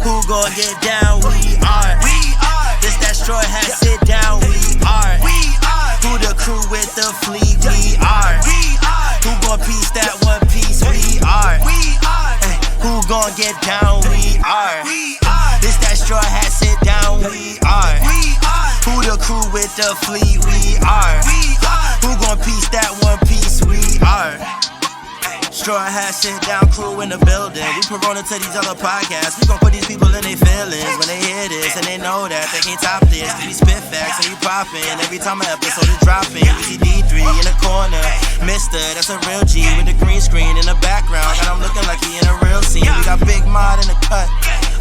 Who gon' get down? We are. This that Strawhat Sitdown. We are. Who the crew with the fleet? We are. Who gon' piece that one piece? We are. Who gon' get down? We are. This that Strawhat Sitdown. We are. Who the crew with the fleet? We are. Who gon' piece that one piece? We are. Strawhat Sitdown crew in the building. We Corona to these other podcasts. We gon' put these people in their feelings when they hear this, and they know that they can't top this. We spit facts and we poppin'. Every time an episode is dropping, we see D3 in the corner. Mister, that's a real G with the green screen in the background. Got him looking like he in a real scene. We got Big Mod in the cut.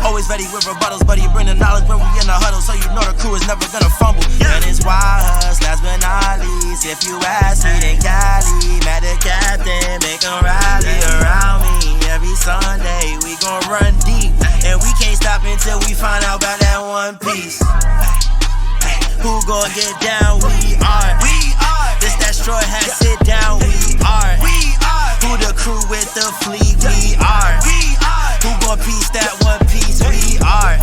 Always ready with rebuttals, but he bring the knowledge when we in the huddle, so you know the crew is never gonna fumble. And it's YHuss, last but not least. If you ask me, then Cali, mad the captain, make him rally around me. Every Sunday we gon' run deep, and we can't stop until we find out about that one piece. Who gon' get down? We are. This that Strawhat Sitdown. We are. Who the crew with the fleet? We are. Who gon' piece that one piece? We are.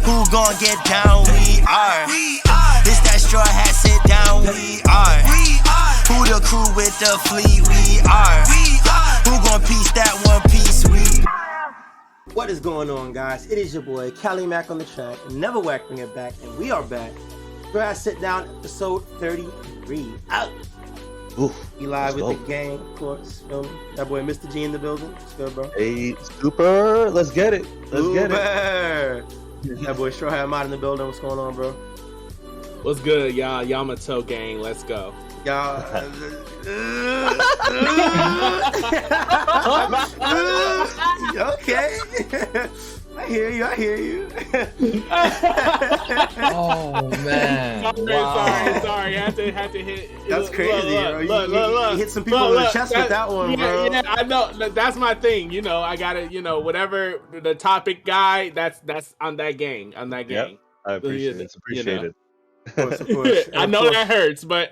Who gon' get down? We are. This that Strawhat Sitdown. We are. Who the crew with the fleet? We are. Who gon' piece that one piece? We. What is going on, guys? It is your boy Cali Mac on the track, and never whacking it back, and we are back. Strawhat Sitdown, episode 33. Out. Ooh, We live with the gang, of course. That boy Mr. G in the building. What's good, bro? Hey, super. Let's get it. Let's get it. That boy Strawhat Mod in the building. What's going on, bro? What's good, y'all? Yamato gang, let's go. Y'all. Okay. I hear you. Oh man! Sorry. Had to hit. That's crazy, bro. You hit some people in the chest with that one, bro. Yeah, I know. That's my thing. You know, I gotta. You know, whatever the topic guy. That's on that gang. Yep. I appreciate it. It's appreciated. Of course. I know that hurts, but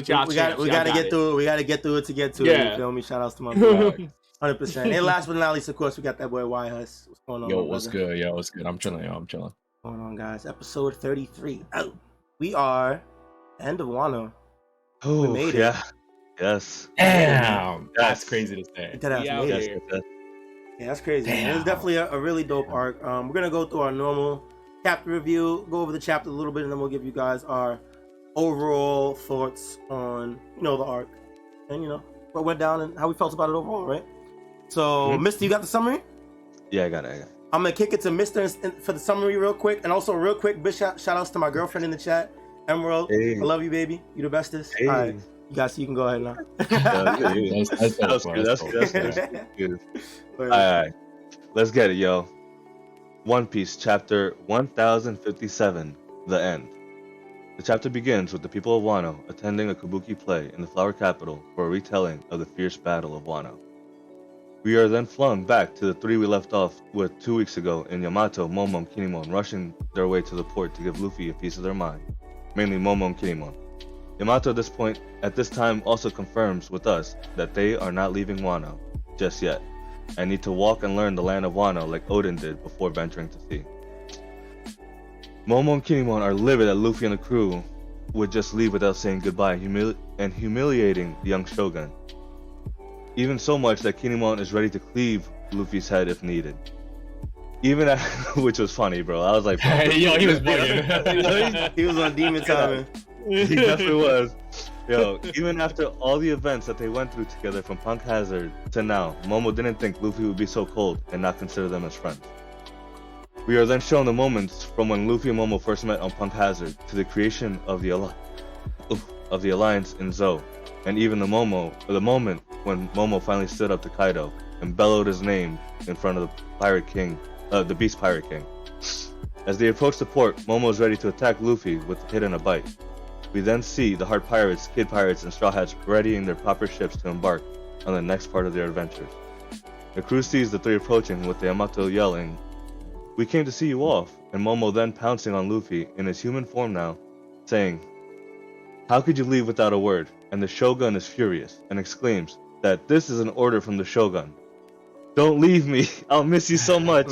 y'all. We gotta get through it. We gotta get through it to get to it. You feel me? Shout outs to my boy. 100%. And last but not least, of course, we got that boy YHuss. What's going on? Yo, what's good? Yo, what's good? I'm chilling. What's going on, guys? Episode 33. Oh, we are end of Wano. Oh, we made it. Yeah. Yes. Damn, that's crazy to say. Yeah, that's crazy. It was definitely a really dope arc. We're gonna go through our normal chapter review, go over the chapter a little bit, and then we'll give you guys our overall thoughts on the arc, and what went down and how we felt about it overall, right? So, Mister, you got the summary? Yeah, I got it. I'm gonna kick it to Mister for the summary real quick, and also real quick, big shout outs to my girlfriend in the chat, Emerald. Hey. I love you, baby. You the bestest. Hey. All right, you can go ahead now. That's good. All right, let's get it, yo. One Piece, chapter 1057, The End. The chapter begins with the people of Wano attending a kabuki play in the flower capital for a retelling of the fierce battle of Wano. We are then flung back to the three we left off with 2 weeks ago in Yamato, Momo, and Kinemon rushing their way to the port to give Luffy a piece of their mind, mainly Momo and Kinemon. Yamato at this time also confirms with us that they are not leaving Wano just yet, and need to walk and learn the land of Wano like Odin did before venturing to sea. Momo and Kinemon are livid that Luffy and the crew would just leave without saying goodbye and humiliating the young shogun. Even so much that Kinemon is ready to cleave Luffy's head if needed. Which was funny, bro. I was like, yo, he was bugging. He was on demon timing. He definitely was. Yo, even after all the events that they went through together from Punk Hazard to now, Momo didn't think Luffy would be so cold and not consider them as friends. We are then shown the moments from when Luffy and Momo first met on Punk Hazard to the creation of the alliance in Zou, and even the moment when Momo finally stood up to Kaido and bellowed his name in front of the Beast Pirate King. As they approach the port, Momo is ready to attack Luffy with a hit and a bite. We then see the Heart Pirates, Kid Pirates, and Straw Hats readying their proper ships to embark on the next part of their adventures. The crew sees the three approaching with the Yamato yelling, "We came to see you off," and Momo then pouncing on Luffy in his human form now, saying, "How could you leave without a word?" And the Shogun is furious and exclaims that this is an order from the Shogun. Don't leave me. I'll miss you so much.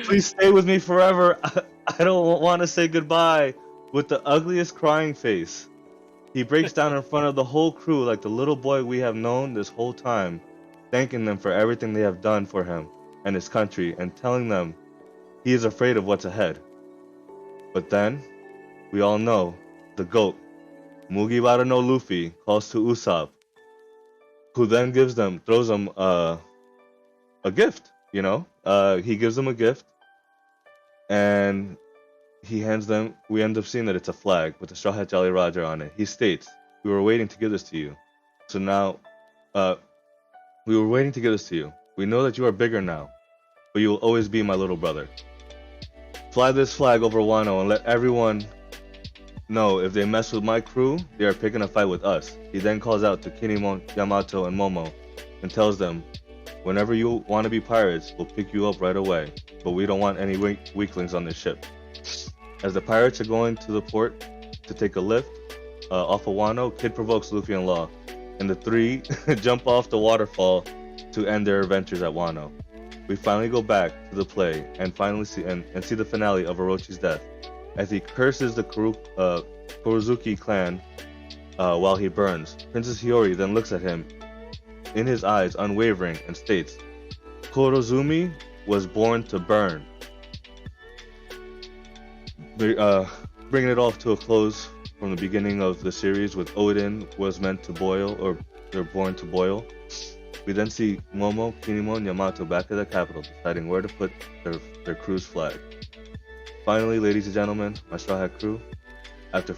Please stay with me forever. I don't want to say goodbye. With the ugliest crying face, he breaks down in front of the whole crew like the little boy we have known this whole time, thanking them for everything they have done for him and his country, and telling them he is afraid of what's ahead. But then, we all know, the GOAT, Mugiwara no Luffy, calls to Usopp, who then throws them a gift, you know? He gives them a gift, and he hands them, we end up seeing that it's a flag with the Straw Hat Jolly Roger on it. He states, we were waiting to give this to you. So now, we were waiting to give this to you. We know that you are bigger now, but you will always be my little brother. Fly this flag over Wano and let everyone know if they mess with my crew, they are picking a fight with us. He then calls out to Kinemon, Yamato, and Momo and tells them, whenever you want to be pirates, we'll pick you up right away, but we don't want any weaklings on this ship. As the pirates are going to the port to take a lift off of Wano, Kid provokes Luffy and Law, and the three jump off the waterfall to end their adventures at Wano. We finally go back to the play and finally see the finale of Orochi's death, as he curses the Kurozuki clan while he burns. Princess Hiyori then looks at him in his eyes, unwavering, and states, Kurozumi was born to burn. Bringing it off to a close from the beginning of the series with Odin was meant to boil, or they're born to boil. We then see Momo, Kinemon, and Yamato back at the capital, deciding where to put their crew's flag. Finally, ladies and gentlemen, my Straw Hat crew, after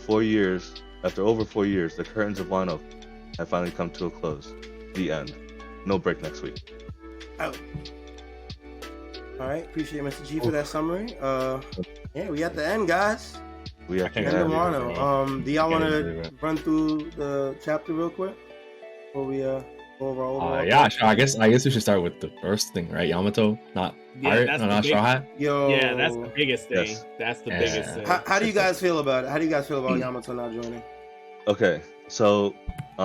over 4 years, the curtains of Wano have finally come to a close. The end. No break next week. Oh. All right, appreciate Mr. G for that summary. Yeah, we at the end, guys. We at the End of end. Wano. Do y'all want to run through the chapter real quick before we go over our overall? Yeah, sure. I guess we should start with the first thing, right? Yamato, not pirate, that's no, the not big- Straw Hat. Yo, Yeah, that's the biggest thing. Yes. That's the Yeah. biggest thing. How do you guys feel about it? How do you guys feel about Yamato not joining? Okay, so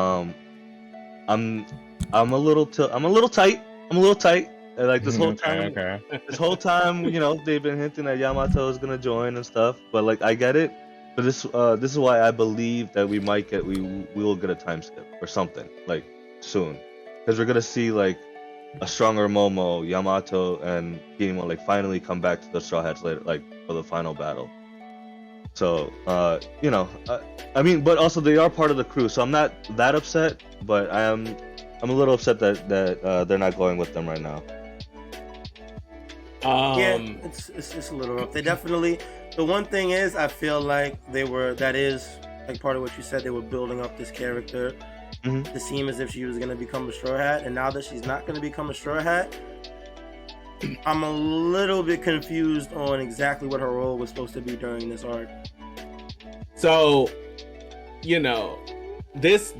I'm a little tight. I'm a little tight. Like this whole time, Okay. this whole time, you know, they've been hinting that Yamato is gonna join and stuff. But like, I get it. But this is why I believe that we will get a time skip or something like soon, because we're gonna see like a stronger Momo, Yamato, and Kinemon like finally come back to the Straw Hats later, like for the final battle. So you know, I mean, but also they are part of the crew, so I'm not that upset. But I'm a little upset that they're not going with them right now. Yeah, it's a little rough. They definitely. The one thing is, I feel like that is like part of what you said. They were building up this character to seem as if she was going to become a Straw Hat, and now that she's not going to become a Straw Hat, I'm a little bit confused on exactly what her role was supposed to be during this arc. So, you know, this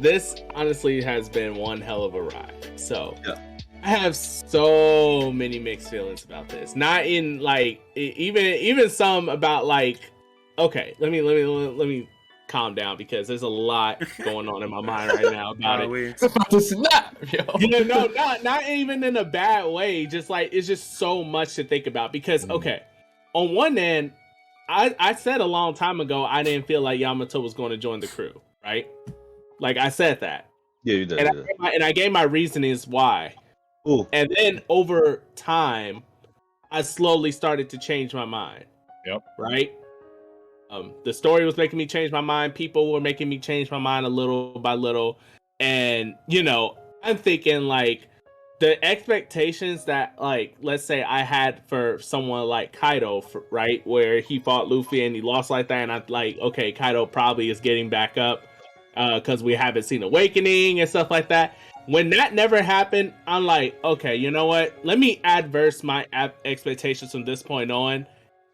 honestly has been one hell of a ride. So Yeah. I have so many mixed feelings about this. Not in like even some about like, okay, let me calm down because there's a lot going on in my mind right now about it. It's about to snap, yo. You know, no, not even in a bad way. Just like it's just so much to think about because okay, on one end, I said a long time ago I didn't feel like Yamato was going to join the crew, right? Like I said that. Yeah, you did. And I gave my reasonings why. Ooh. And then over time, I slowly started to change my mind. Yep. Right? The story was making me change my mind. People were making me change my mind a little by little. And, you know, I'm thinking like the expectations that, like, let's say I had for someone like Kaido, right? Where he fought Luffy and he lost like that. And I'm like, okay, Kaido probably is getting back up because we haven't seen Awakening and stuff like that. When that never happened, I'm like, okay, you know what? Let me adverse my expectations from this point on.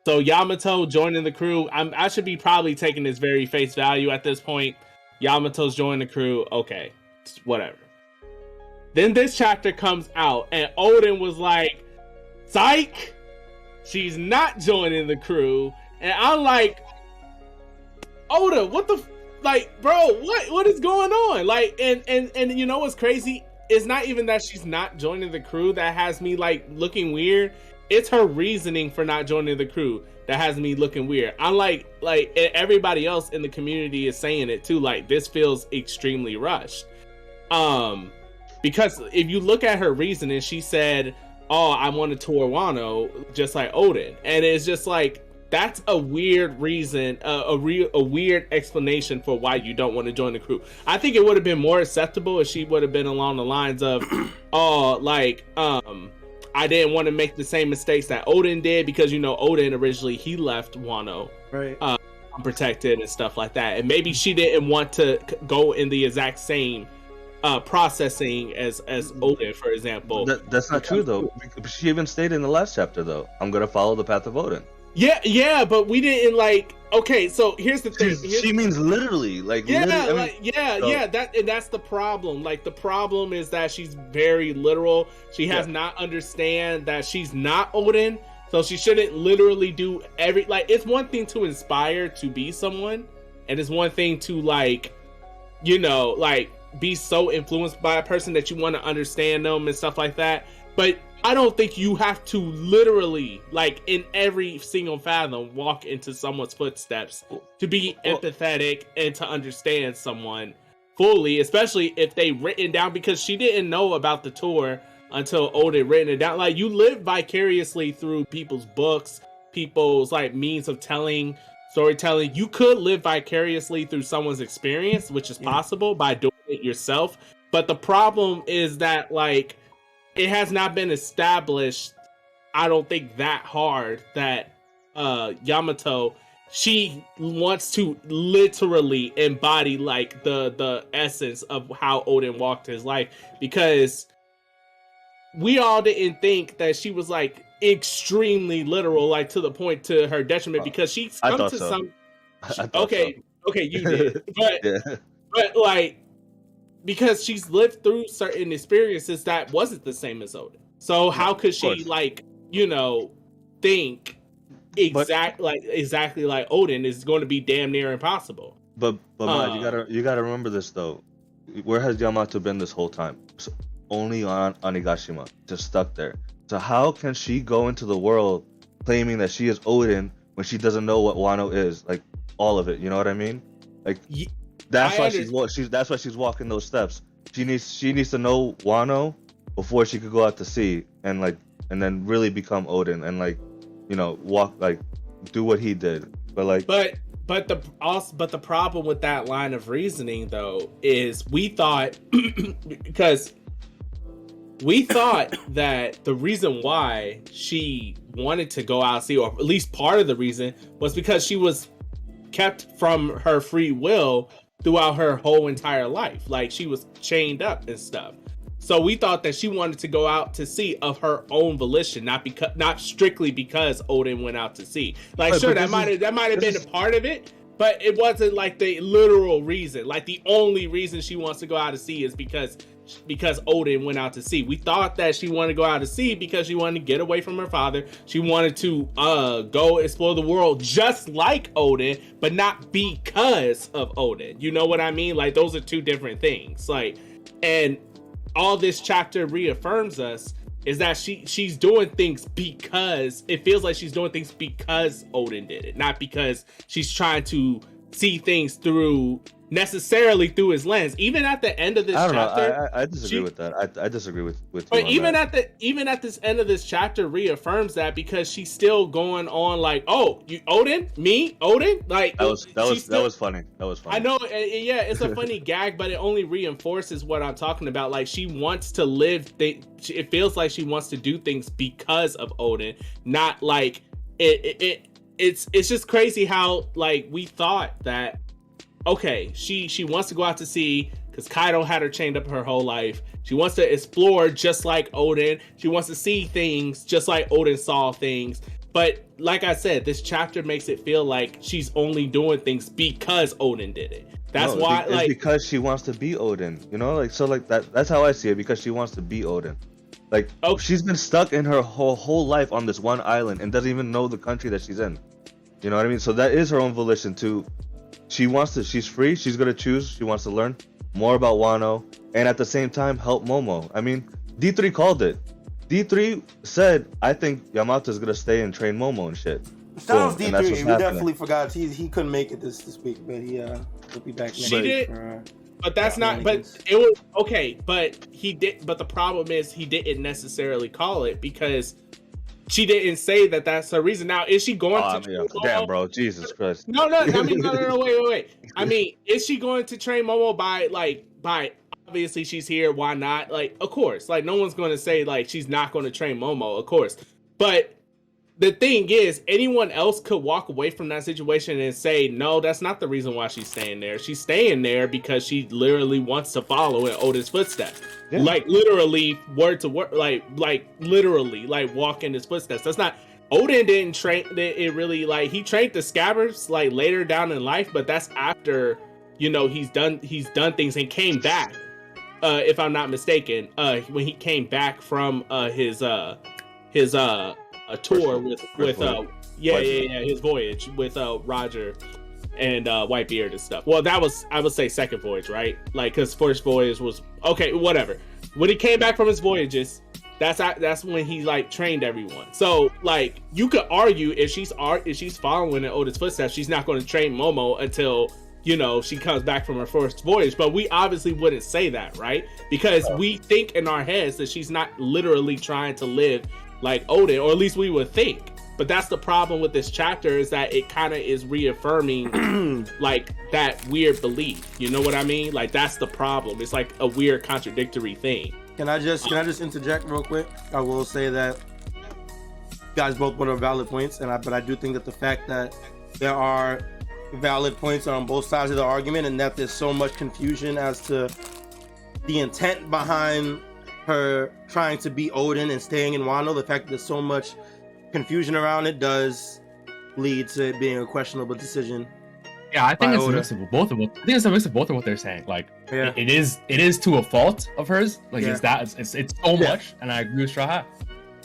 So Yamato joining the crew, I should be probably taking this very face value at this point. Yamato's joining the crew, okay, whatever. Then this chapter comes out, and Odin was like, psych, she's not joining the crew. And I'm like, Oda, what the... Like, bro, what is going on? Like, and you know what's crazy? it's not even that she's not joining the crew that has me like looking weird. It's her reasoning for not joining the crew that has me looking weird. I'm like everybody else in the community is saying it too. Like, this feels extremely rushed. Because if you look at her reasoning, she said, "Oh, I want to tour Wano just like Oden," and it's just like, that's a weird reason, a weird explanation for why you don't want to join the crew. I think it would have been more acceptable if she would have been along the lines of, "Oh, like, I didn't want to make the same mistakes that Oden did," because, you know, Oden originally, he left Wano Right. unprotected and stuff like that, and maybe she didn't want to go in the exact same processing as Oden, for example. That's not true though. She even stated in the last chapter though, "I'm gonna follow the path of Odin." Yeah, but we didn't like. Okay, so here's the thing. She means literally, like, Yeah, literally, like, yeah. That's the problem. Like, the problem is that she's very literal. She has not understand that she's not Odin, so she shouldn't literally do every. Like, it's one thing to inspire to be someone, and it's one thing to, like, you know, like, be so influenced by a person that you want to understand them and stuff like that. But I don't think you have to literally, like, in every single fathom, walk into someone's footsteps to be empathetic and to understand someone fully, especially if they written down, because she didn't know about the tour until Oden written it down. Like, you live vicariously through people's books, people's, like, means of telling, storytelling. You could live vicariously through someone's experience, which is possible by doing it yourself. But the problem is that, like, it has not been established, I don't think, that hard, that Yamato, she wants to literally embody, like, the essence of how Oden walked his life, because we all didn't think that she was, like, extremely literal, like, to the point to her detriment, because she's come to some. Okay, you did, but like, because she's lived through certain experiences that wasn't the same as Oden. So how could she, like, you know, think exactly like Oden is going to be damn near impossible? But you gotta remember this though. Where has Yamato been this whole time? So only on Onigashima, just stuck there. So how can she go into the world claiming that she is Oden when she doesn't know what Wano is? Like, all of it, you know what I mean? Like, that's why she's walking those steps. She needs to know Wano before she could go out to sea and then really become Oden and, like, you know, walk, like, do what he did. But, like, but the problem with that line of reasoning though is we thought because we thought that the reason why she wanted to go out to sea, or at least part of the reason, was because she was kept from her free will throughout her whole entire life. Like, she was chained up and stuff. So we thought that she wanted to go out to sea of her own volition, not strictly because Oden went out to sea. Like, sure, that might have been a part of it, but it wasn't like the literal reason. Like, the only reason she wants to go out to sea is because Oden went out to sea. We thought that she wanted to go out to sea because she wanted to get away from her father. She wanted to go explore the world just like Oden, but not because of Oden. You know what I mean? Like, those are two different things. Like, and all this chapter reaffirms us is that she's doing things because it feels like she's doing things because Oden did it, not because she's trying to see things necessarily through his lens. Even at the end of this chapter, I disagree with that. I disagree with you. But even at this end of this chapter reaffirms that, because she's still going on like, "Oh, you Oden, me Oden." Like, that was funny. That was funny. I know, yeah, it's a funny gag, but it only reinforces what I'm talking about. Like, she wants to live. It feels like she wants to do things because of Oden, not like it's just crazy how, like, we thought that, okay, she wants to go out to sea because Kaido had her chained up her whole life. She wants to explore just like Oden. She wants to see things just like Oden saw things. But like I said, this chapter makes it feel like she's only doing things because Oden did it. That's why, it's because she wants to be Oden, you know? Like, so, like, that's how I see it, because she wants to be Oden. Like, she's been stuck in her whole life on this one island and doesn't even know the country that she's in. You know what I mean? So that is her own volition too. She's free. She's gonna choose. She wants to learn. more about Wano, and at the same time help Momo. I mean, D3 called it. D3 said, I think Yamato's gonna stay and train Momo and shit. Shout out Boom, and that's D3. what's We happening. definitely forgot he couldn't make it this week, but he'll be back next She week. did. for, But that's not. But it was okay. But he did. But the problem is he didn't necessarily call it because she didn't say that that's her reason. Now, is she going to? Yeah. train Momo? Damn, bro, Jesus Christ. No. I mean, no. Wait. I mean, is she going to train Momo by? Obviously, she's here. Why not? Like, of course. Like, no one's going to say like she's not going to train Momo. Of course, but. The thing is, anyone else could walk away from that situation and say, no, that's not the reason why she's staying there. She's staying there because she literally wants to follow in Oda's footsteps. Yeah. Like, literally, word to word, like literally, like, walk in his footsteps. That's not, Oden didn't train, it really, like, he trained the Scabbards, like, later down in life, but that's after, you know, he's done things and came back, if I'm not mistaken, when he came back from his a tour with his voyage with Roger and Whitebeard and stuff. Well, that was, I would say, second voyage, right? Like, because first voyage was okay, whatever. When he came back from his voyages, that's when he like trained everyone. So like you could argue if she's following in Oda's footsteps, she's not going to train Momo until, you know, she comes back from her first voyage. But we obviously wouldn't say that, right? Because we think in our heads that she's not literally trying to live like Oden, or at least we would think. But that's the problem with this chapter, is that it kind of is reaffirming like that weird belief. You know what I mean? Like that's the problem. It's like a weird contradictory thing. Can I just interject real quick? I will say that you guys both put up valid points, but I do think that the fact that there are valid points on both sides of the argument, and that there's so much confusion as to the intent behind her trying to be Oden and staying in Wano, the fact that there's so much confusion around it does lead to it being a questionable decision. Yeah, I think it's a Oda. mix of both of them. I think it's a mix of both of what they're saying. Like, Yeah. it is to a fault of hers. Like, Yeah. it's so much, and I agree with Strawhat.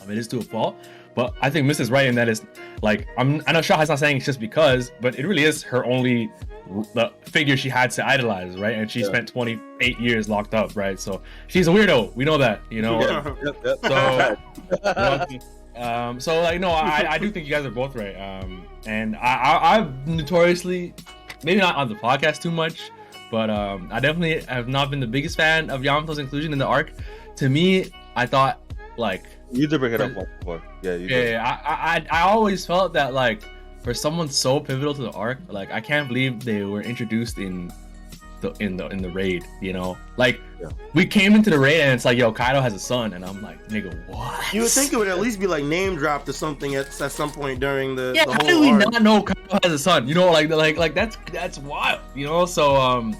It is to a fault, but I think Mrs. right in that is like I know Strawhat's not saying it's just because, but it really is her only the figure she had to idolize, right? And she spent 28 years locked up, right? So she's a weirdo. We know that, you know. So like no, I do think you guys are both right. And I've notoriously, maybe not on the podcast too much, but I definitely have not been the biggest fan of Yamato's inclusion in the arc. To me, I thought like You did bring it up once before. Yeah, you did. I always felt that like for someone so pivotal to the arc, like I can't believe they were introduced in the raid, you know? Like we came into the raid and it's like, yo, Kaido has a son, and I'm like, nigga, what? You would think it would at least be like name dropped or something at some point during the how whole do we arc. not know Kaido has a son? You know, like that's wild, you know? So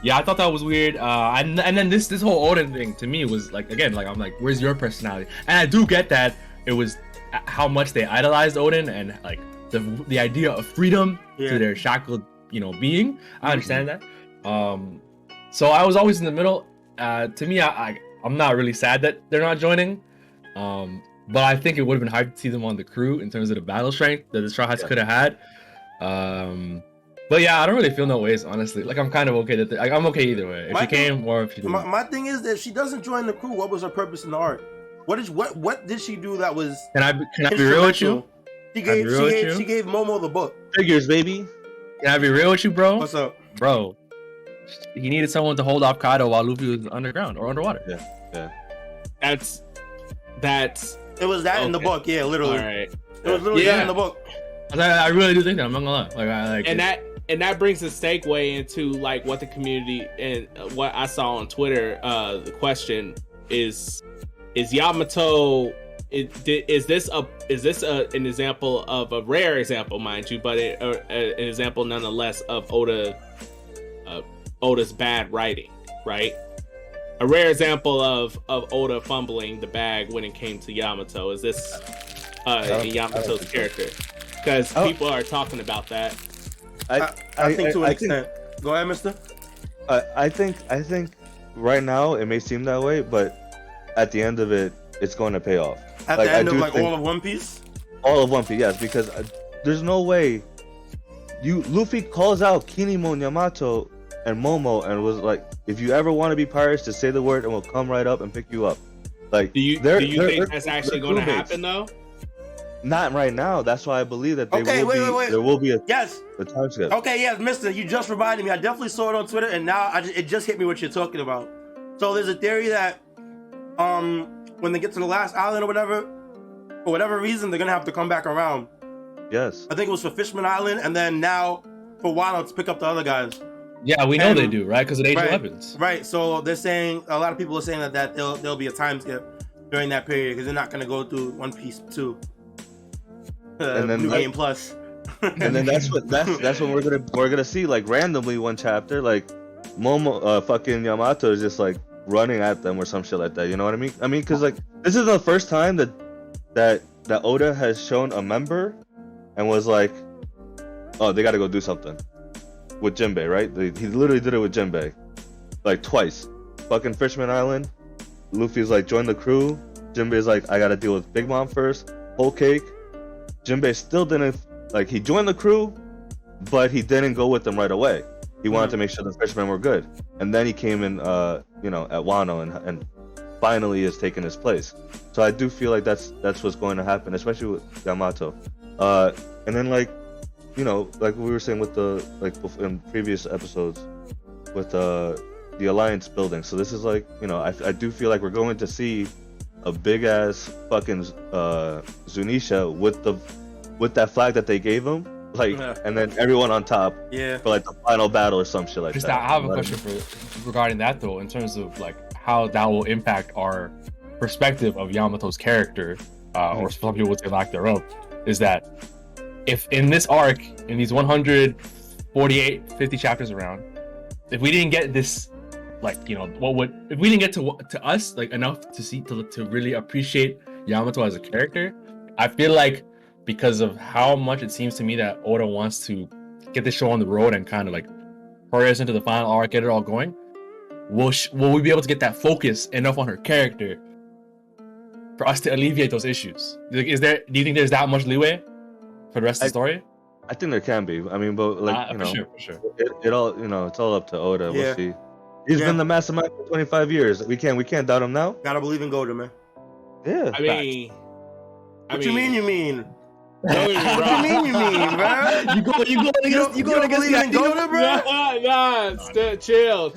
yeah, I thought that was weird. And then this whole Oden thing to me was like, again, like I'm like, where's your personality? And I do get that it was how much they idolized Oden and like the idea of freedom to their shackled, you know, being. I understand that. So I was always in the middle. To me, I'm not really sad that they're not joining. But I think it would have been hype to see them on the crew in terms of the battle strength that the Straw Hats could have had. But yeah, I don't really feel no ways, honestly. Like I'm kind of okay that I'm okay either way. If she came or if she didn't. My thing is that if she doesn't join the crew, what was her purpose in the arc? What did she do that was? Can I be real with you? She gave Momo the book. Figures, baby. Can I be real with you, bro? What's up, bro? He needed someone to hold off Kaido while Luffy was underground or underwater. Yeah. That's. It was that in the book, yeah, literally. All right. It was literally that in the book. I really do think that. I'm not gonna lie. And that brings a segue into like what the community and what I saw on Twitter. The question is Yamato. Is this an example of a rare example, mind you, but an example nonetheless of Oda's bad writing, right? A rare example of Oda fumbling the bag when it came to Yamato. Is this Yamato's character? Because people are talking about that. I think to an extent. Go ahead, mister. I think right now it may seem that way, but at the end of it, it's going to pay off. At the end of like all of One Piece? All of One Piece, yes, because there's no way Luffy calls out Kinemon Yamato and Momo and was like, if you ever want to be pirates, just say the word and we'll come right up and pick you up. Like, Do you think that's actually going to crewmates. happen though? Not right now. That's why I believe that Okay, wait. there will be a Yes. time skip. Okay, yes, Mister, you just reminded me. I definitely saw it on Twitter, and now it just hit me what you're talking about. So there's a theory that when they get to the last island or whatever, for whatever reason, they're gonna have to come back around. Yes. I think it was for Fishman Island, and then now for Wano to pick up the other guys. Yeah, we know And- they do, right? Because of the ancient Right. weapons. Right. So they're saying a lot of people are saying that there'll be a time skip during that period because they're not gonna go through One Piece 2. And then New that- Game Plus. And then that's what we're gonna see, like, randomly one chapter, like Momo fucking Yamato is just like running at them or some shit like that. You know what I mean? I mean, because like this is the first time that Oda has shown a member and was like, oh, they gotta go do something with Jinbei, right? He literally did it with Jinbei, like twice. Fucking Fishman Island, Luffy's like, join the crew. Jinbei's like, I gotta deal with Big Mom first. Whole cake. Jinbei still didn't, like, he joined the crew, but he didn't go with them right away. He wanted to make sure the fishermen were good, and then he came in, you know, at Wano and finally has taken his place. So I do feel like that's what's going to happen, especially with Yamato. And then, like, you know, like we were saying with the, like, in previous episodes with the alliance building. So this is like, you know, I do feel like we're going to see a big ass fucking Zunisha with that flag that they gave him, like, Yeah. and then everyone on top Yeah. for like the final battle or some shit like Just that. I have a question regarding that though, in terms of like how that will impact our perspective of Yamato's character, or some people would say lack thereof, is that if in this arc, in these 148, 50 chapters around, if we didn't get this, like, you know, if we didn't get to us like enough to see to really appreciate Yamato as a character, I feel like because of how much it seems to me that Oda wants to get this show on the road and kind of like hurry us into the final arc, get it all going, will we be able to get that focus enough on her character for us to alleviate those issues? Like, do you think there's that much leeway for the rest of the story? I think there can be. I mean, but like, you know, for sure. it all, you know, it's all up to Oda. Yeah. We'll see. He's been the mastermind for 25 years. We can't doubt him now. Gotta believe in Golden, man. Yeah. I mean, What you mean? You mean? don't get me What wrong. you mean, bro? You go You don't believe in Golden, bro? Nah, chill.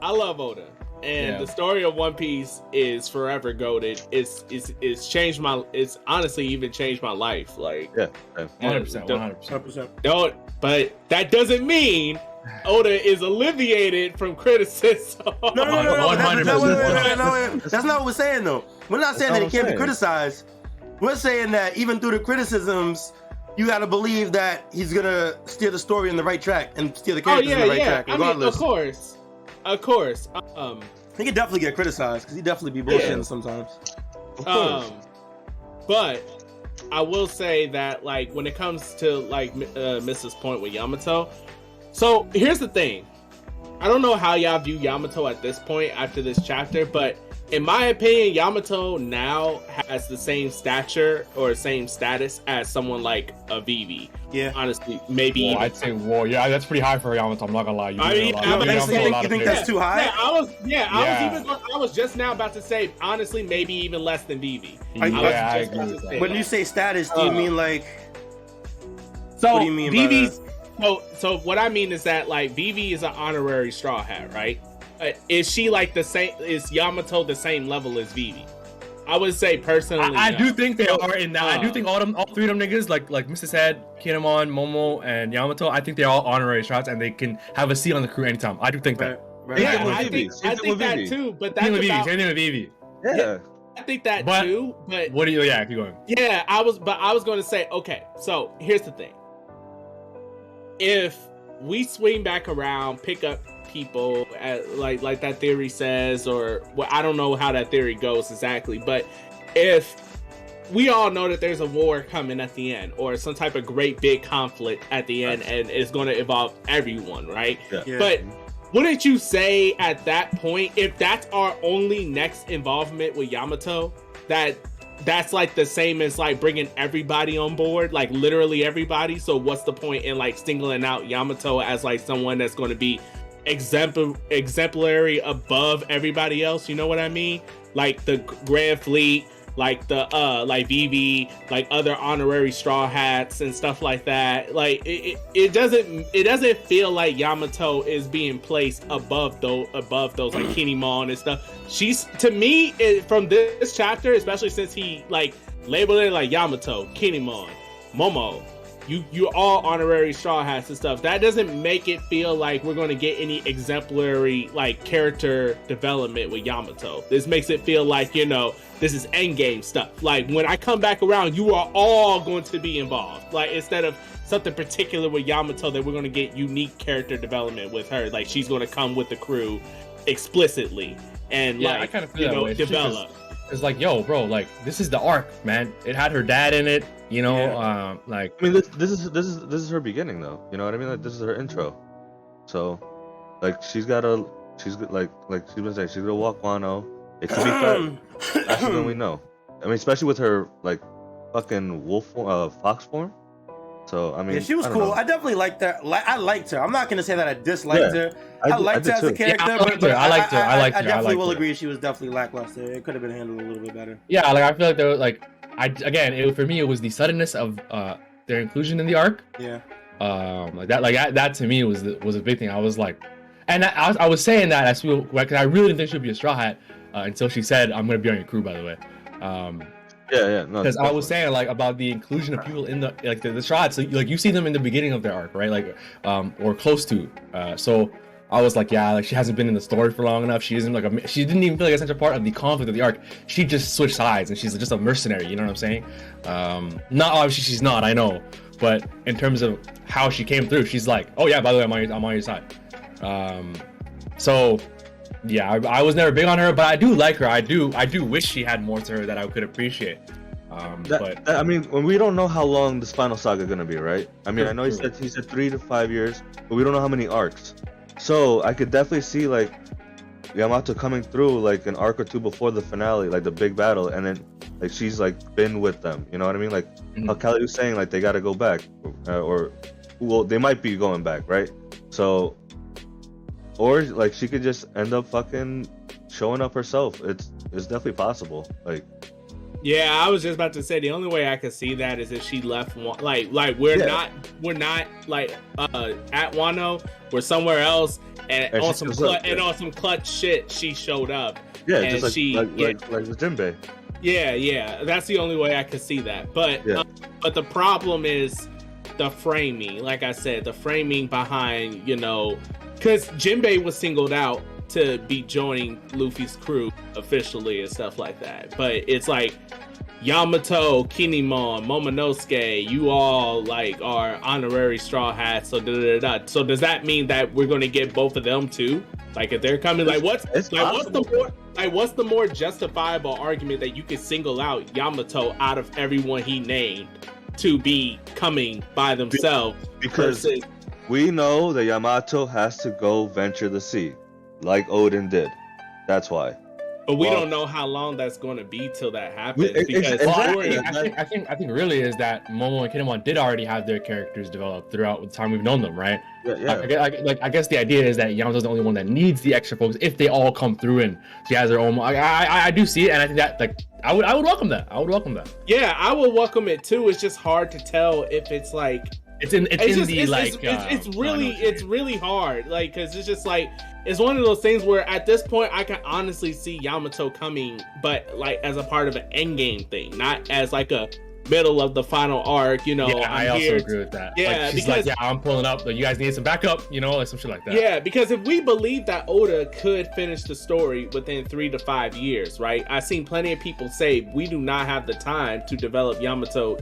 I love Oda, and Yeah. the story of One Piece is forever goated. It's changed my. It's honestly even changed my life. Like, Yeah. 100%. 100%. don't. But that doesn't mean Oda is alleviated from criticism. No. 100%. That's not what we're saying, though. We're not saying that he can't be criticized. We're saying that even through the criticisms, you got to believe that he's gonna steer the story in the right track and steer the Oh characters in the right track, I mean, regardless. of course. He could definitely get criticized because he definitely be bullshitting sometimes. Of course. But I will say that, like, when it comes to like Mrs. Point with Yamato, so here's the thing. I don't know how y'all view Yamato at this point after this chapter, but in my opinion, Yamato now has the same stature or same status as someone like a Vivi. Yeah. Honestly, maybe even. I'd say, yeah, that's pretty high for Yamato. I'm not gonna lie. I mean, You think that's too high? I was just now about to say, honestly, maybe even less than Vivi. I agree about to with say that. When you say status, do you mean like? So What do you mean by Vivi's, so what I mean is that, like, Vivi is an honorary Straw Hat, right? Is she like the same? Is Yamato the same level as Vivi? I would say personally, I no. do think they are in that. I do think all three of them niggas, like Mr. Sad, Kinemon, Momo, and Yamato, I think they're all honorary shots and they can have a seat on the crew anytime. I do think that. Right. Yeah, with I Vivi. think, Same I thing think with that Vivi. too. But Same that's thing with Vivi. about, Same thing with Vivi. Yeah. I think that But- too. But What do you? Yeah, keep going. yeah, I was going to say, okay, so here's the thing. If we swing back around, pick up people like that theory says, or well, I don't know how that theory goes exactly, but if we all know that there's a war coming at the end, or some type of great big conflict at the end, and it's going to involve everyone, right? Yeah. But wouldn't you say at that point, if that's our only next involvement with Yamato, that that's like the same as like bringing everybody on board, like literally everybody. So what's the point in like singling out Yamato as like someone that's going to be exemplary above everybody else? You know what I mean? Like the Grand Fleet, like the like Vivi, like other honorary Straw Hats and stuff like that. Like it doesn't feel like Yamato is being placed above those like Kinemon and stuff. She's, to me, from this chapter, especially since he like labeled it like Yamato, Kinemon, Momo, you all honorary Straw Hats and stuff. That doesn't make it feel like we're going to get any exemplary like character development with Yamato. This makes it feel like, you know, this is endgame stuff. Like when I come back around, you are all going to be involved. Like instead of something particular with Yamato, that we're going to get unique character development with her. Like she's going to come with the crew explicitly and Yeah, I like, kind of feel you that know, way. develop. It's like, yo, bro, like this is the arc, man. It had her dad in it, you know. Like, I mean, this is her beginning, though. You know what I mean? Like, this is her intro. So, like, she's like she's been saying, she's gonna walk Wano. It could be faster than we know. I mean, especially with her like fucking fox form. So I mean, Yeah, she was I don't cool. know. I definitely liked her. I liked her. I'm not gonna say that I disliked her. I liked her did as a too. character, Yeah, I liked her. I liked her. I definitely will her. agree she was definitely lackluster. It could have been handled a little bit better. yeah, like I feel like there was like, for me it was the suddenness of their inclusion in the arc. Yeah. That to me was a big thing. I was like, and I was saying that as we, because I really didn't think she'd be a Straw Hat until she said, "I'm gonna be on your crew," by the way. Yeah, no. Because I was saying like about the inclusion of people in the like the Straw Hats. So, like you see them in the beginning of their arc, right? Like or close to. So I was like, yeah, like she hasn't been in the story for long enough. She isn't like she didn't even feel like a central part of the conflict of the arc. She just switched sides and she's just a mercenary. You know what I'm saying? Not obviously she's not. I know, but in terms of how she came through, she's like, oh yeah, by the way, I'm on your side. So yeah, I was never big on her, but I do like her. I do wish she had more to her that I could appreciate. I mean, when we don't know how long this final saga gonna be, right? I mean, I know he said 3 to 5 years, but we don't know how many arcs. So I could definitely see like Yamato coming through like an arc or two before the finale, like the big battle, and then like she's like been with them. You know what I mean? Like how Kelly was saying, like they gotta go back, or well, they might be going back, right? So, or like she could just end up fucking showing up herself. It's definitely possible. Like. Yeah, I was just about to say the only way I could see that is if she left like we're not like at Wano, we're somewhere else and on some clutch shit she showed up. Yeah, and just like she like with Jinbei. Yeah, that's the only way I could see that. But but the problem is the framing. Like I said, the framing behind, you know, because Jinbei was singled out to be joining Luffy's crew officially and stuff like that, but it's like Yamato, Kinemon, Momonosuke, you all like are honorary Straw Hats. So So does that mean that we're going to get both of them too? Like if they're coming, like what's the more justifiable argument that you could single out Yamato out of everyone he named to be coming by themselves? Because we know that Yamato has to go venture the sea. Like Odin did. That's why. But we don't know how long that's going to be till that happens. I think really is that Momo and Kinemon did already have their characters developed throughout the time we've known them, right? Yeah. I guess the idea is that Yamato's the only one that needs the extra focus if they all come through and she has her own. I do see it, and I think that like I would welcome that. Yeah, I would welcome it too. It's just hard to tell if it's like. It's really hard, like, because it's just like it's one of those things where at this point I can honestly see Yamato coming, but like as a part of an endgame thing, not as like a middle of the final arc, you know. Yeah, I also agree with that. Yeah, like, she's like, yeah, I'm pulling up, but you guys need some backup, you know, like some shit like that. Yeah, because if we believe that Oda could finish the story within 3 to 5 years, right? I've seen plenty of people say we do not have the time to develop Yamato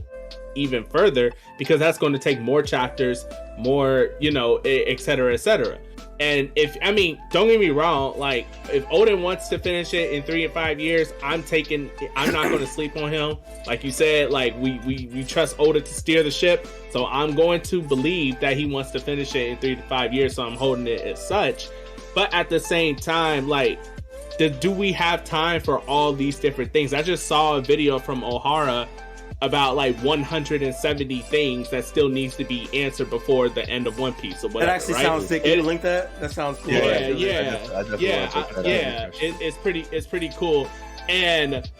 even further because that's going to take more chapters, more, you know, et cetera, et cetera. And don't get me wrong, like if Odin wants to finish it in 3 to 5 years, I'm not going to sleep on him. Like you said, like we trust Oda to steer the ship, so I'm going to believe that he wants to finish it in 3 to 5 years. So I'm holding it as such. But at the same time, like do we have time for all these different things? I just saw a video from O'Hara about like 170 things that still needs to be answered before the end of One Piece or whatever. That actually right? sounds sick. Can you link that? That sounds cool. It's pretty cool. And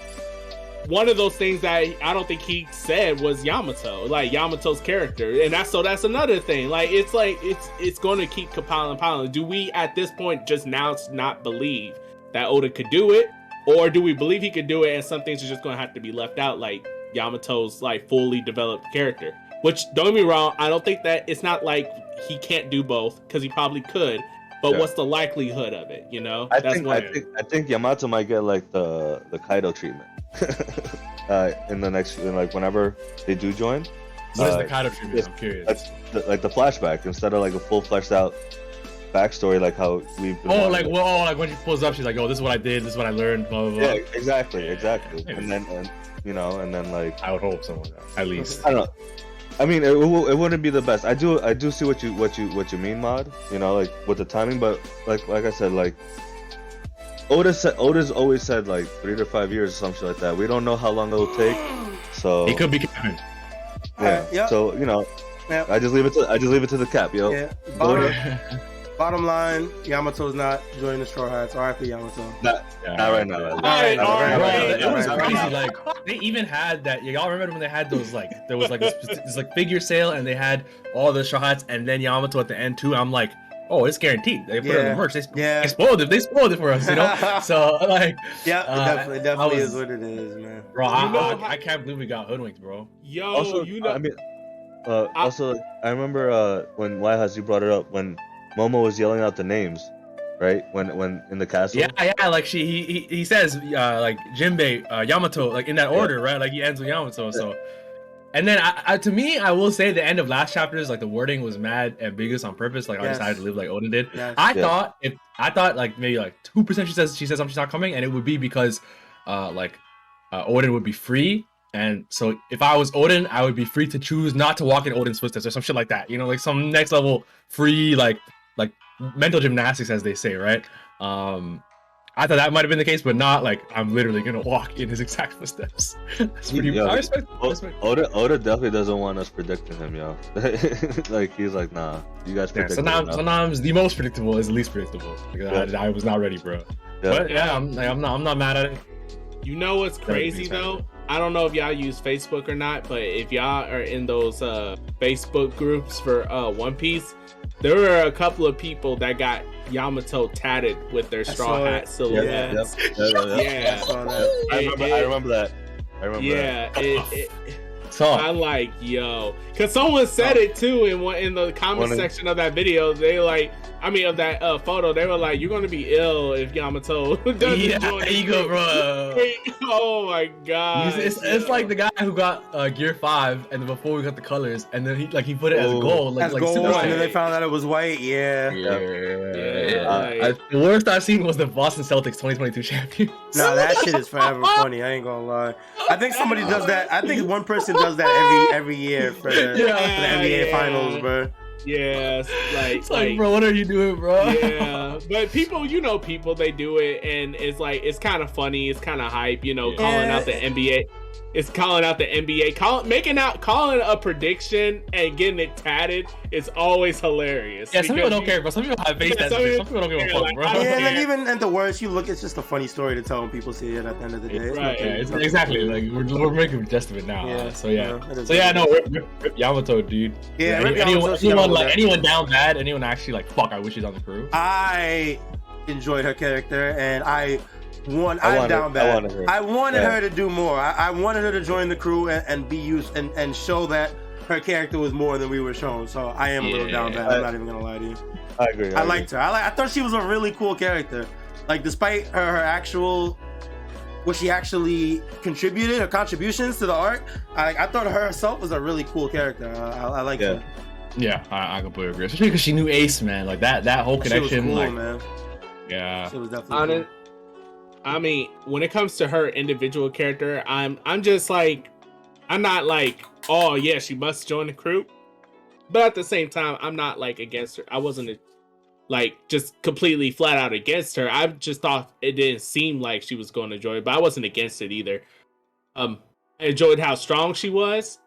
one of those things that I don't think he said was Yamato, like Yamato's character, and that's another thing. Like it's going to keep compiling. Do we at this point just now not believe that Oda could do it, or do we believe he could do it and some things are just going to have to be left out, like Yamato's like fully developed character? Which, don't get me wrong, I don't think that it's not like he can't do both, because he probably could. But what's the likelihood of it? You know, I think Yamato might get like the Kaido treatment in the next, like whenever they do join. What is the Kaido treatment? I'm curious. Like the flashback instead of like a full fleshed out backstory, like how we've been. Like when she pulls up, she's like, "Oh, this is what I did. This is what I learned." Blah blah blah. Yeah, exactly. And then like I would hope someone at least. I don't know. I mean, it wouldn't be the best. I do see what you mean, Mod. You know, like with the timing, but like I said, like Oda's always said like 3 to 5 years or something like that. We don't know how long it'll take, so he could be capping. Yeah. Yep. So you know, Yep. I just leave it to the cap, yo. Yeah. Bottom line, Yamato's not joining the Straw Hats. All right for Yamato. Not right now. It was crazy. Like they even had that. Y'all remember when they had those like there was like this like figure sale and they had all the Straw Hats and then Yamato at the end too. I'm like, oh, it's guaranteed. They put it on the merch. They spoiled it. They spoiled it for us, you know. So like, it definitely is what it is, man. Bro, I can't believe we got hoodwinked, bro. Yo, also, I mean, also I remember when YHuss, you brought it up when Momo was yelling out the names, right? When in the castle. Yeah. Like he says like Jinbei, Yamato, like in that order, right? Like he ends with Yamato. So, and then to me, I will say the end of last chapters, like the wording was mad ambiguous on purpose. Like I decided to live like Odin did. Yes. I thought like maybe like 2% she says something she's not coming, and it would be because Odin would be free. And so if I was Odin, I would be free to choose not to walk in Odin's footsteps or some shit like that. You know, like some next level free like mental gymnastics, as they say, right? I thought that might have been the case, but not like I'm literally gonna walk in his exact footsteps. That's pretty. I respect. Oda definitely doesn't want us predicting him, yo. Like he's like, nah, you guys predict. Sometimes the most predictable is the least predictable. Like, I was not ready, bro. But I'm not mad at it. You know what's crazy though? I don't know if y'all use Facebook or not, but if y'all are in those Facebook groups for One Piece, there were a couple of people that got Yamato tatted with their Straw Hat silhouettes. Yeah. I remember that. I'm like, yo, because someone said it too in the comment section of that video. They of that photo, they were like, "You're gonna be ill if Yamato doesn't join." There you go, bro. Oh my god! It's like the guy who got Gear 5, and then before we got the colors, and then he put it as gold, and then they found out it was white. The worst I've seen was the Boston Celtics 2022 champions. No, that shit is forever funny. I ain't gonna lie. I think somebody does that. I think one person does that every year for the NBA finals, bro. Yeah, it's like, bro, what are you doing, bro? Yeah, but people, they do it, and it's like it's kind of funny, it's kind of hype, calling out the NBA. It's calling out the NBA, calling a prediction and getting it tatted is always hilarious. Yeah, some people don't care, but some people have face that. Some people don't give a fuck, bro. Yeah, and then even at the worst, you look, it's just a funny story to tell when people see it at the end of the day. Right. Exactly. Like we're making a jest of it now. Yeah. Rip Yamato, dude. Yeah, anyone down bad? Anyone actually like, fuck, I wish he's on the crew? I enjoyed her character, and I wanted her to do more. I wanted her to join the crew and be used and show that her character was more than we were shown. So I am a little down bad. I'm not even gonna lie to you. I agree. I liked her. I thought she was a really cool character. Like despite her actual what she actually contributed, her contributions to the art, I thought her herself was a really cool character. I liked her. Yeah, I completely agree. Especially because she knew Ace, man. Like that whole connection. Was cool, man. Yeah. She was definitely cool. I mean, when it comes to her individual character, I'm just like, I'm not like, oh yeah, she must join the crew. But at the same time, I'm not like against her. I wasn't like just completely flat out against her. I just thought it didn't seem like she was going to join, but I wasn't against it either. I enjoyed how strong she was.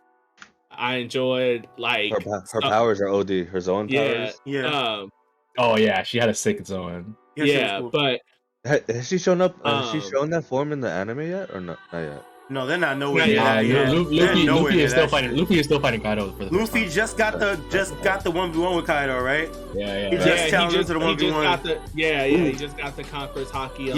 I enjoyed like her powers are OD. Her zone powers. Yeah. Oh yeah, she had a sick zone. Yeah, cool. but Has she shown up? Has she shown that form in the anime yet, or not? Not yet. No, they're not nowhere Yeah, near that. Luffy is still fighting. Luffy is still fighting Kaido for the first Luffy time. just got the 1v1 with Kaido, right? Yeah. He just challenged him to the 1v1. He just got the Conqueror's Haki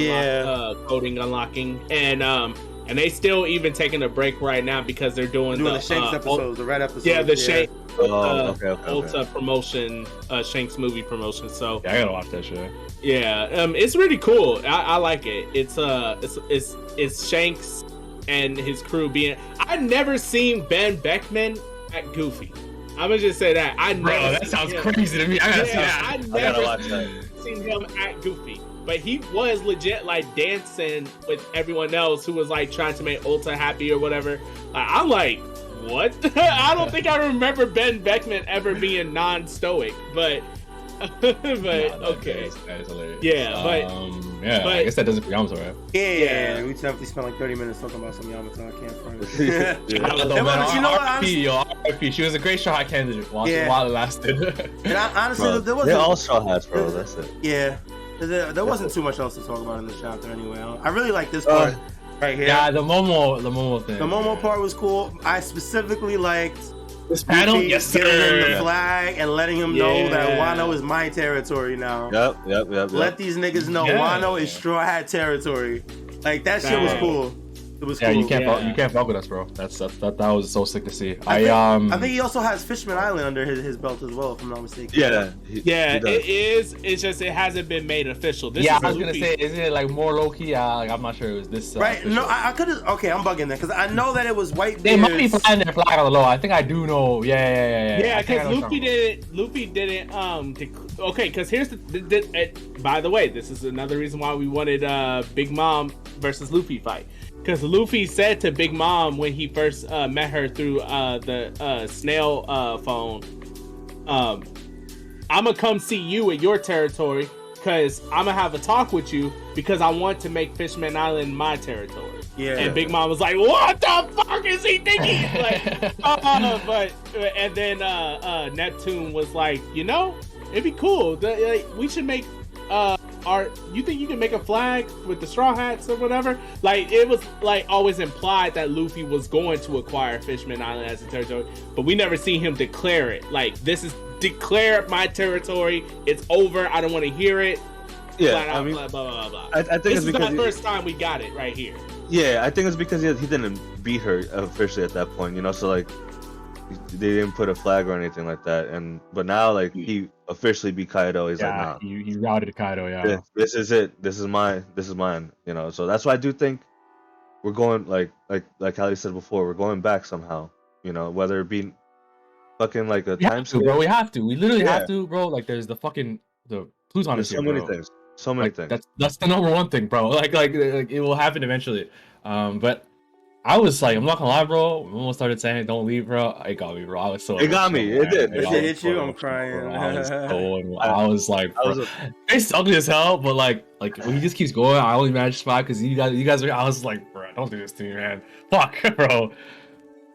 coding unlocking, and they still even taking a break right now because they're doing the Shanks episodes, the red episodes. Yeah, the Shanks okay. Ulta promotion, Shanks movie promotion. So yeah, I gotta watch that shit. Yeah, it's really cool. I like it. It's Shanks and his crew being. I've never seen Ben Beckman at Goofy. I'm gonna just say that. That sounds crazy to me. I gotta see that. I never seen him at Goofy. But he was legit like dancing with everyone else who was like trying to make Ulta happy or whatever. I'm like, what? I don't think I remember Ben Beckman ever being non-stoic, but okay. That is hilarious. Yeah, but I guess that doesn't be Yamato, right? Yeah. We definitely spent like 30 minutes talking about some Yamato. I can't front it. You know what? RP. She was a great Straw Hat candidate while it lasted. And honestly, there wasn't. They're all Straw Hats, bro. That's it. Yeah. There wasn't too much else to talk about in this chapter anyway. I really like this part right here. Yeah, the Momo thing. The Momo part was cool. I specifically liked this panel, giving him the flag and letting him know that Wano is my territory now. Yep. Let these niggas know Wano is Straw Hat territory. Like that shit was cool. It was cool. You can't fuck with us, bro. That was so sick to see. I think he also has Fishman Island under his belt as well, if I'm not mistaken. He it is. It's just it hasn't been made official. I was gonna say, isn't it like more low key? Like, I'm not sure it was this. Right? No, I could have. Okay, I'm bugging that because I know that it was White. They might be flying their flag on the low. I think I do know. Yeah. Because Luffy didn't. Okay, because here's by the way, this is another reason why we wanted Big Mom versus Luffy fight. Because Luffy said to Big Mom when he first met her through the snail phone, I'm gonna come see you at your territory because I'm gonna have a talk with you because I want to make Fishman Island my territory. Yeah. And Big Mom was like, what the fuck is he thinking? And then Neptune was like, it'd be cool. We should make you think you can make a flag with the Straw Hats or whatever? Like, it was like always implied that Luffy was going to acquire Fishman Island as a territory, but we never seen him declare it. Like, this is declare my territory. It's over. I don't want to hear it. Yeah, I mean, blah, blah, blah, blah. I think this it's is because the first time we got it right here. Yeah, I think it's because he didn't beat her officially at that point, so like they didn't put a flag or anything like that. But now like he officially beat Kaido. He's like, nah. He routed Kaido. Yeah. This is it. This is mine. So that's why I do think we're going like Hallie said before. We're going back somehow. Whether it be fucking like a time skip. Bro, we have to. We literally have to, bro. Like there's the Pluton is here, many bro. things. So many things. That's the number one thing, bro. Like it will happen eventually. But I was like, I'm not gonna lie, bro. When Momo started saying "Don't leave," bro, it got me, bro. I was so. It got me. It did. It hit you. I'm crying. I was like, bro, it's ugly as hell, but like when he just keeps going, I only managed 5 because you guys are. I was like, bro, don't do this to me, man. Fuck, bro.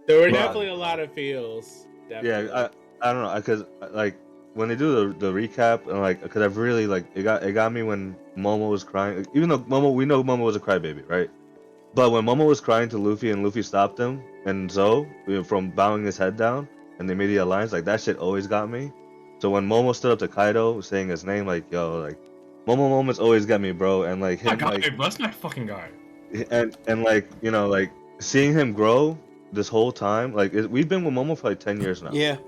There were definitely a lot of feels. Definitely. Yeah, I don't know, because like when they do the recap and like, because I've really like it got me when Momo was crying. Even though we know Momo was a crybaby, right? But when Momo was crying to Luffy and Luffy stopped him and Zoe from bowing his head down and they made the alliance, like that shit always got me. So when Momo stood up to Kaido saying his name, like yo, like Momo moments always got me, bro. And like him, that's my fucking guy. And like like seeing him grow this whole time, like we've been with Momo for like 10 years now. Yeah.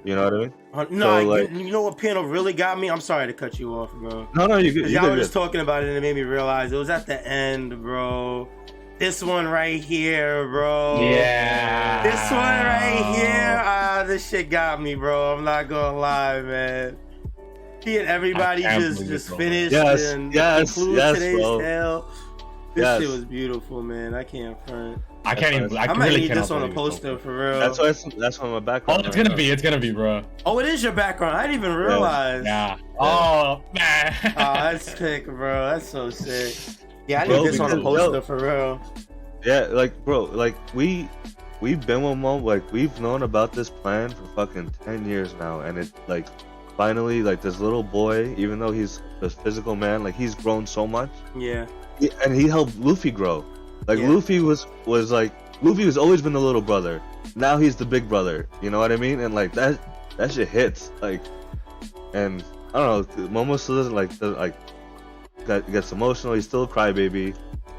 You know what I mean? No, so, like, you know what panel really got me? I'm sorry to cut you off, bro. No, you good. Y'all were just talking about it and it made me realize it was at the end, bro. This one right here, bro. Yeah. This one right here. This shit got me, bro. I'm not gonna lie, man. Seeing everybody just finish and conclude today's tale. This shit was beautiful, man. I can't front. I can't even. I might really need cannot this on a believe poster for real. That's why my Oh, background. it's gonna be, bro. Oh, it is your background. I didn't even realize. Yeah. Oh man. Oh, that's sick, bro. That's so sick. Yeah, I need Bro, this on a because- poster for real. Yeah, like bro, like we've been with Momo, like we've known about this plan for fucking 10 years now, and it like finally like this little boy, even though he's a physical man, like he's grown so much. Yeah. And he helped Luffy grow. Like Yeah. Luffy was always been the little brother. Now he's the big brother. You know what I mean? And like that shit hits. Like, and I don't know. Momo still doesn't gets emotional. He's still a crybaby.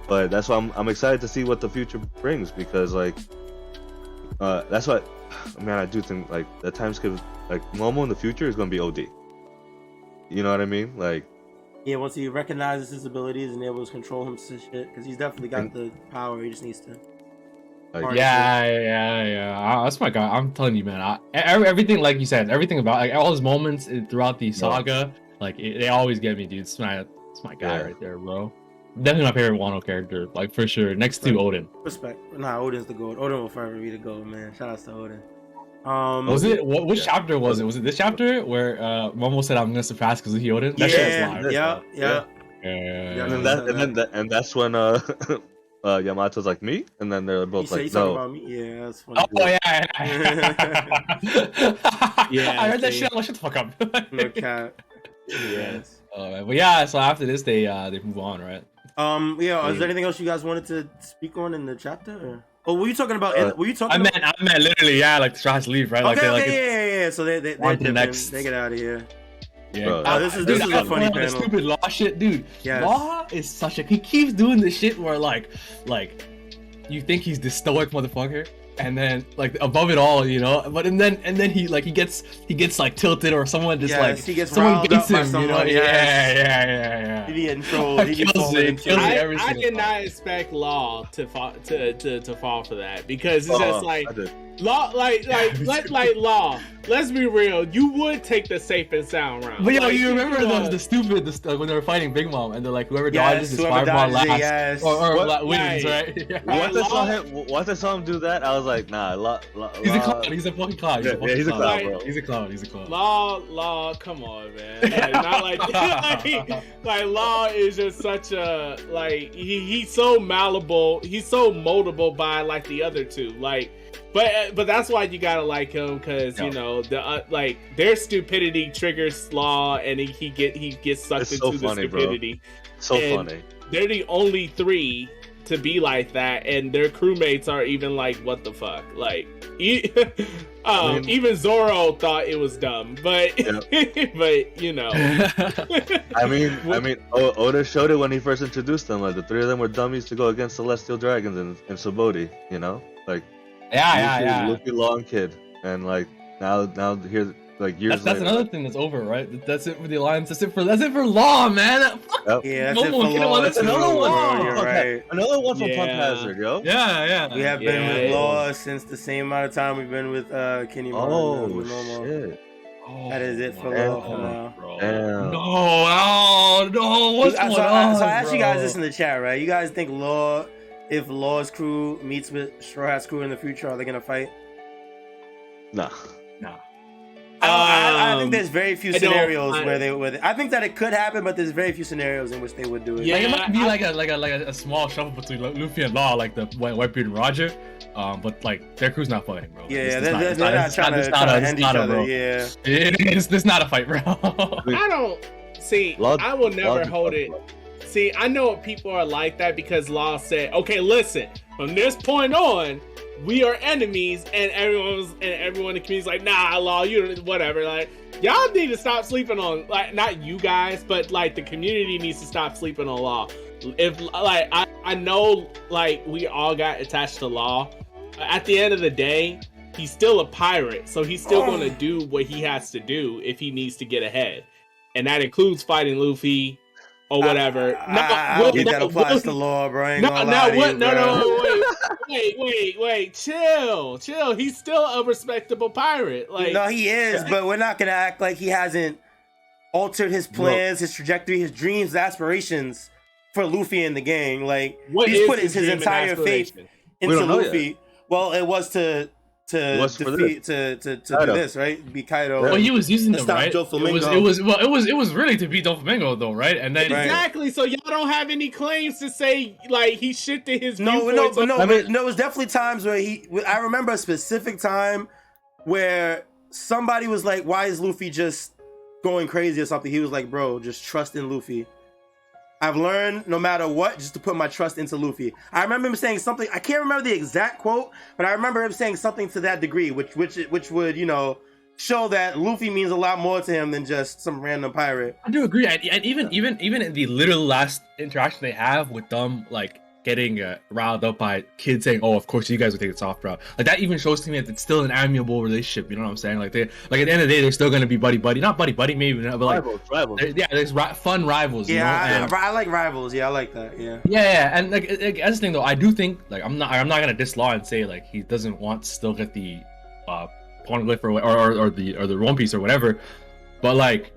But that's why I'm excited to see what the future brings, because like that's what I do think like that time skip, like Momo in the future is gonna be OD. You know what I mean? Like. Yeah, once he recognizes his abilities and able to control him to shit, because he's definitely got the power. He just needs to. Like, Yeah. That's my guy. I'm telling you, man. Everything, like you said, everything about like all his moments throughout the saga, like they always get me, dude. It's my guy right there, bro. Definitely my favorite Wano character, like for sure. Next to Odin. Respect. Nah, Odin's the goat. Odin will forever be the goat, man. Shout out to Odin. Was it which chapter was it? Was it this chapter where Momo said I'm gonna surpass because he Odin? That shit was live. Yeah. And that's when Yamato's like me, and then they're both like You talking no. about me? Yeah, that's funny. Oh yeah. Yeah, I heard that see. shit. I'm like, shut the fuck up. No cap. Yes. But yeah, so after this they move on, right? Yeah. Is there anything else you guys wanted to speak on in the chapter? Or? Oh, were you talking about? Were you talking? I meant literally, yeah, like the Strawhat leave, right? Okay, Like, yeah. So they're on to the dipping. next. They get out of here. Yeah. Bro, this is Dude, a funny the panel. stupid Law shit, dude. Yes. Law is such a. He keeps doing this shit where like you think he's this stoic motherfucker, and then like above it all, you know. But and then he gets like tilted, or someone just like he gets someone riled gets up by him, you someone. know. Yes. Yeah. He be getting trolled. He be Kills falling it, into kills it. it. every I single did not time. expect Law to fall for that, because it's just like I did. Law, like Law. Let's be real. You would take the safe and sound round. But yo, Like, you remember know, when they were fighting Big Mom, and they're like, whoever Yes, dodges this whoever fireball dodges it, last, yes. or wins, Right. right? Yeah. Once I saw him do that, I was like, nah, He's a clown. He's a fucking clown. Yeah, he's a clown, bro. He's a clown. He's a clown. Law, come on, man. Like, not like Law is just such a he's so malleable. He's so moldable by like the other two. Like, but that's why you gotta like him, because you know the like their stupidity triggers Law, and he gets sucked It's into so funny, the bro. stupidity. So And funny. They're the only three to be like that, and their crewmates are even like, what the fuck? Like, even Zoro thought it was dumb, but but you know, I mean, Oda showed it when he first introduced them. Like the three of them were dummies to go against Celestial Dragons in Subodi. You know, like Luffy, Law, and Kid, and like now here like years That's later. another thing that's over, right? That's it for the alliance. That's it for Law, man. Yep. Yeah, that's it Momo, for you know what, Law. that's too, another one. bro, You're Okay, right. another one from Yeah. Punk Hazard, yo. Yeah. We have been Yeah. with Law since the same amount of time we've been with Kenny Oh and Momo. shit! That is it for Damn. Law for now. Bro. Damn. No, what's So going on? I asked you bro? guys this in the chat, right? You guys think if Law's crew meets with Straw Hat's crew in the future, are they gonna fight? Nah. I think there's very few I don't- scenarios I- where they would. I think that it could happen, but there's very few scenarios in which they would do it. Yeah. Like, it might be like a small shuffle between Luffy and Law, like the Whitebeard and Roger. But like their crew's not fighting, bro. Yeah, they're not trying to end each other. Yeah. It's not a fight, bro. I don't see. I will never hold it. See, I know people are like that because Law said, "Okay, listen, from this point on, we are enemies," and everyone in the community's like, "Nah, Law, you whatever." Like, y'all need to stop sleeping on, like, not you guys, but like the community needs to stop sleeping on Law. If like I know, like, we all got attached to Law. At the end of the day, he's still a pirate, so he's still going to do what he has to do if he needs to get ahead, and that includes fighting Luffy or whatever. I don't think that applies to Law, bro. I ain't gonna lie to you, No, wait, chill. He's still a respectable pirate. Like, No, he is, but we're not gonna act like he hasn't altered his plans, his trajectory, his dreams, aspirations for Luffy and the gang. Like, what he's is put his his dream and entire faith. aspiration? We into don't know Luffy. Well, it was to defeat to do this, right? Be Kaido. Well, he was using to them, stop right? Doflamingo. It was really to beat Doflamingo though, right? And then Exactly. So y'all don't have any claims to say like he shifted his No, viewpoints. there was definitely times where I remember a specific time where somebody was like, "Why is Luffy just going crazy or something?" He was like, "Bro, just trust in Luffy. I've learned no matter what, just to put my trust into Luffy." I remember him saying something. I can't remember the exact quote, but I remember him saying something to that degree, which would, you know, show that Luffy means a lot more to him than just some random pirate. I do agree. And even in the little last interaction they have with them, like getting riled up by kids saying, "Oh, of course you guys would take the soft route." Like that even shows to me that it's still an amiable relationship. You know what I'm saying? Like at the end of the day, they're still gonna be buddy, not buddy, maybe, but like rivals. There's fun rivals. Yeah, you know? I like rivals. Yeah, I like that. Yeah. Yeah, and like that's the thing though. I do think like I'm not gonna diss Law and say like he doesn't want to still get the poneglyph or the One Piece or whatever, but like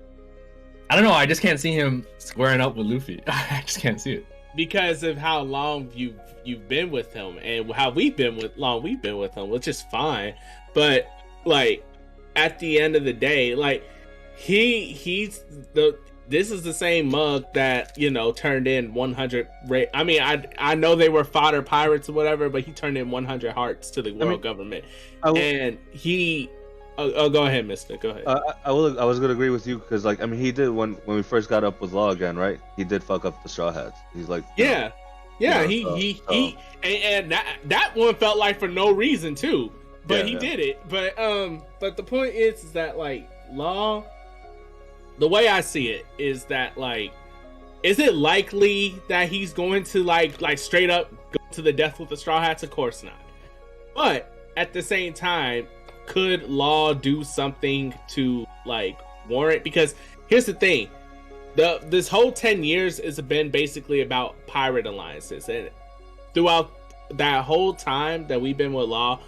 I don't know. I just can't see him squaring up with Luffy. I just can't see it. Because of how long you've been with him and how we've been with him, which is fine. But like at the end of the day, like this is the same mug that, you know, turned in 100 I mean, I know they were fodder pirates or whatever, but he turned in 100 hearts to the world government. And he go ahead, mister. Go ahead. I was gonna agree with you because, like, I mean, he did when we first got up with Law again, right? He did fuck up the Straw Hats. He's like, and that one felt like for no reason too, but he did it. But the point is that like Law, the way I see it is that like, is it likely that he's going to like straight up go to the death with the Straw Hats? Of course not. But at the same time, could Law do something to like warrant? Because here's the thing, this whole 10 years has been basically about pirate alliances, and throughout that whole time that we've been with Law,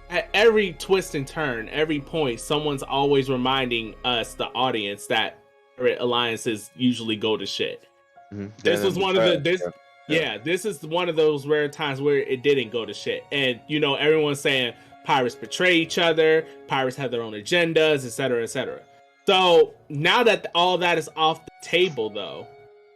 at every twist and turn, every point, someone's always reminding us, the audience, that pirate alliances usually go to shit. Mm-hmm. This was one of the this is one of those rare times where it didn't go to shit. And you know, everyone's saying pirates betray each other, pirates have their own agendas, etc., etc. So now that all that is off the table though,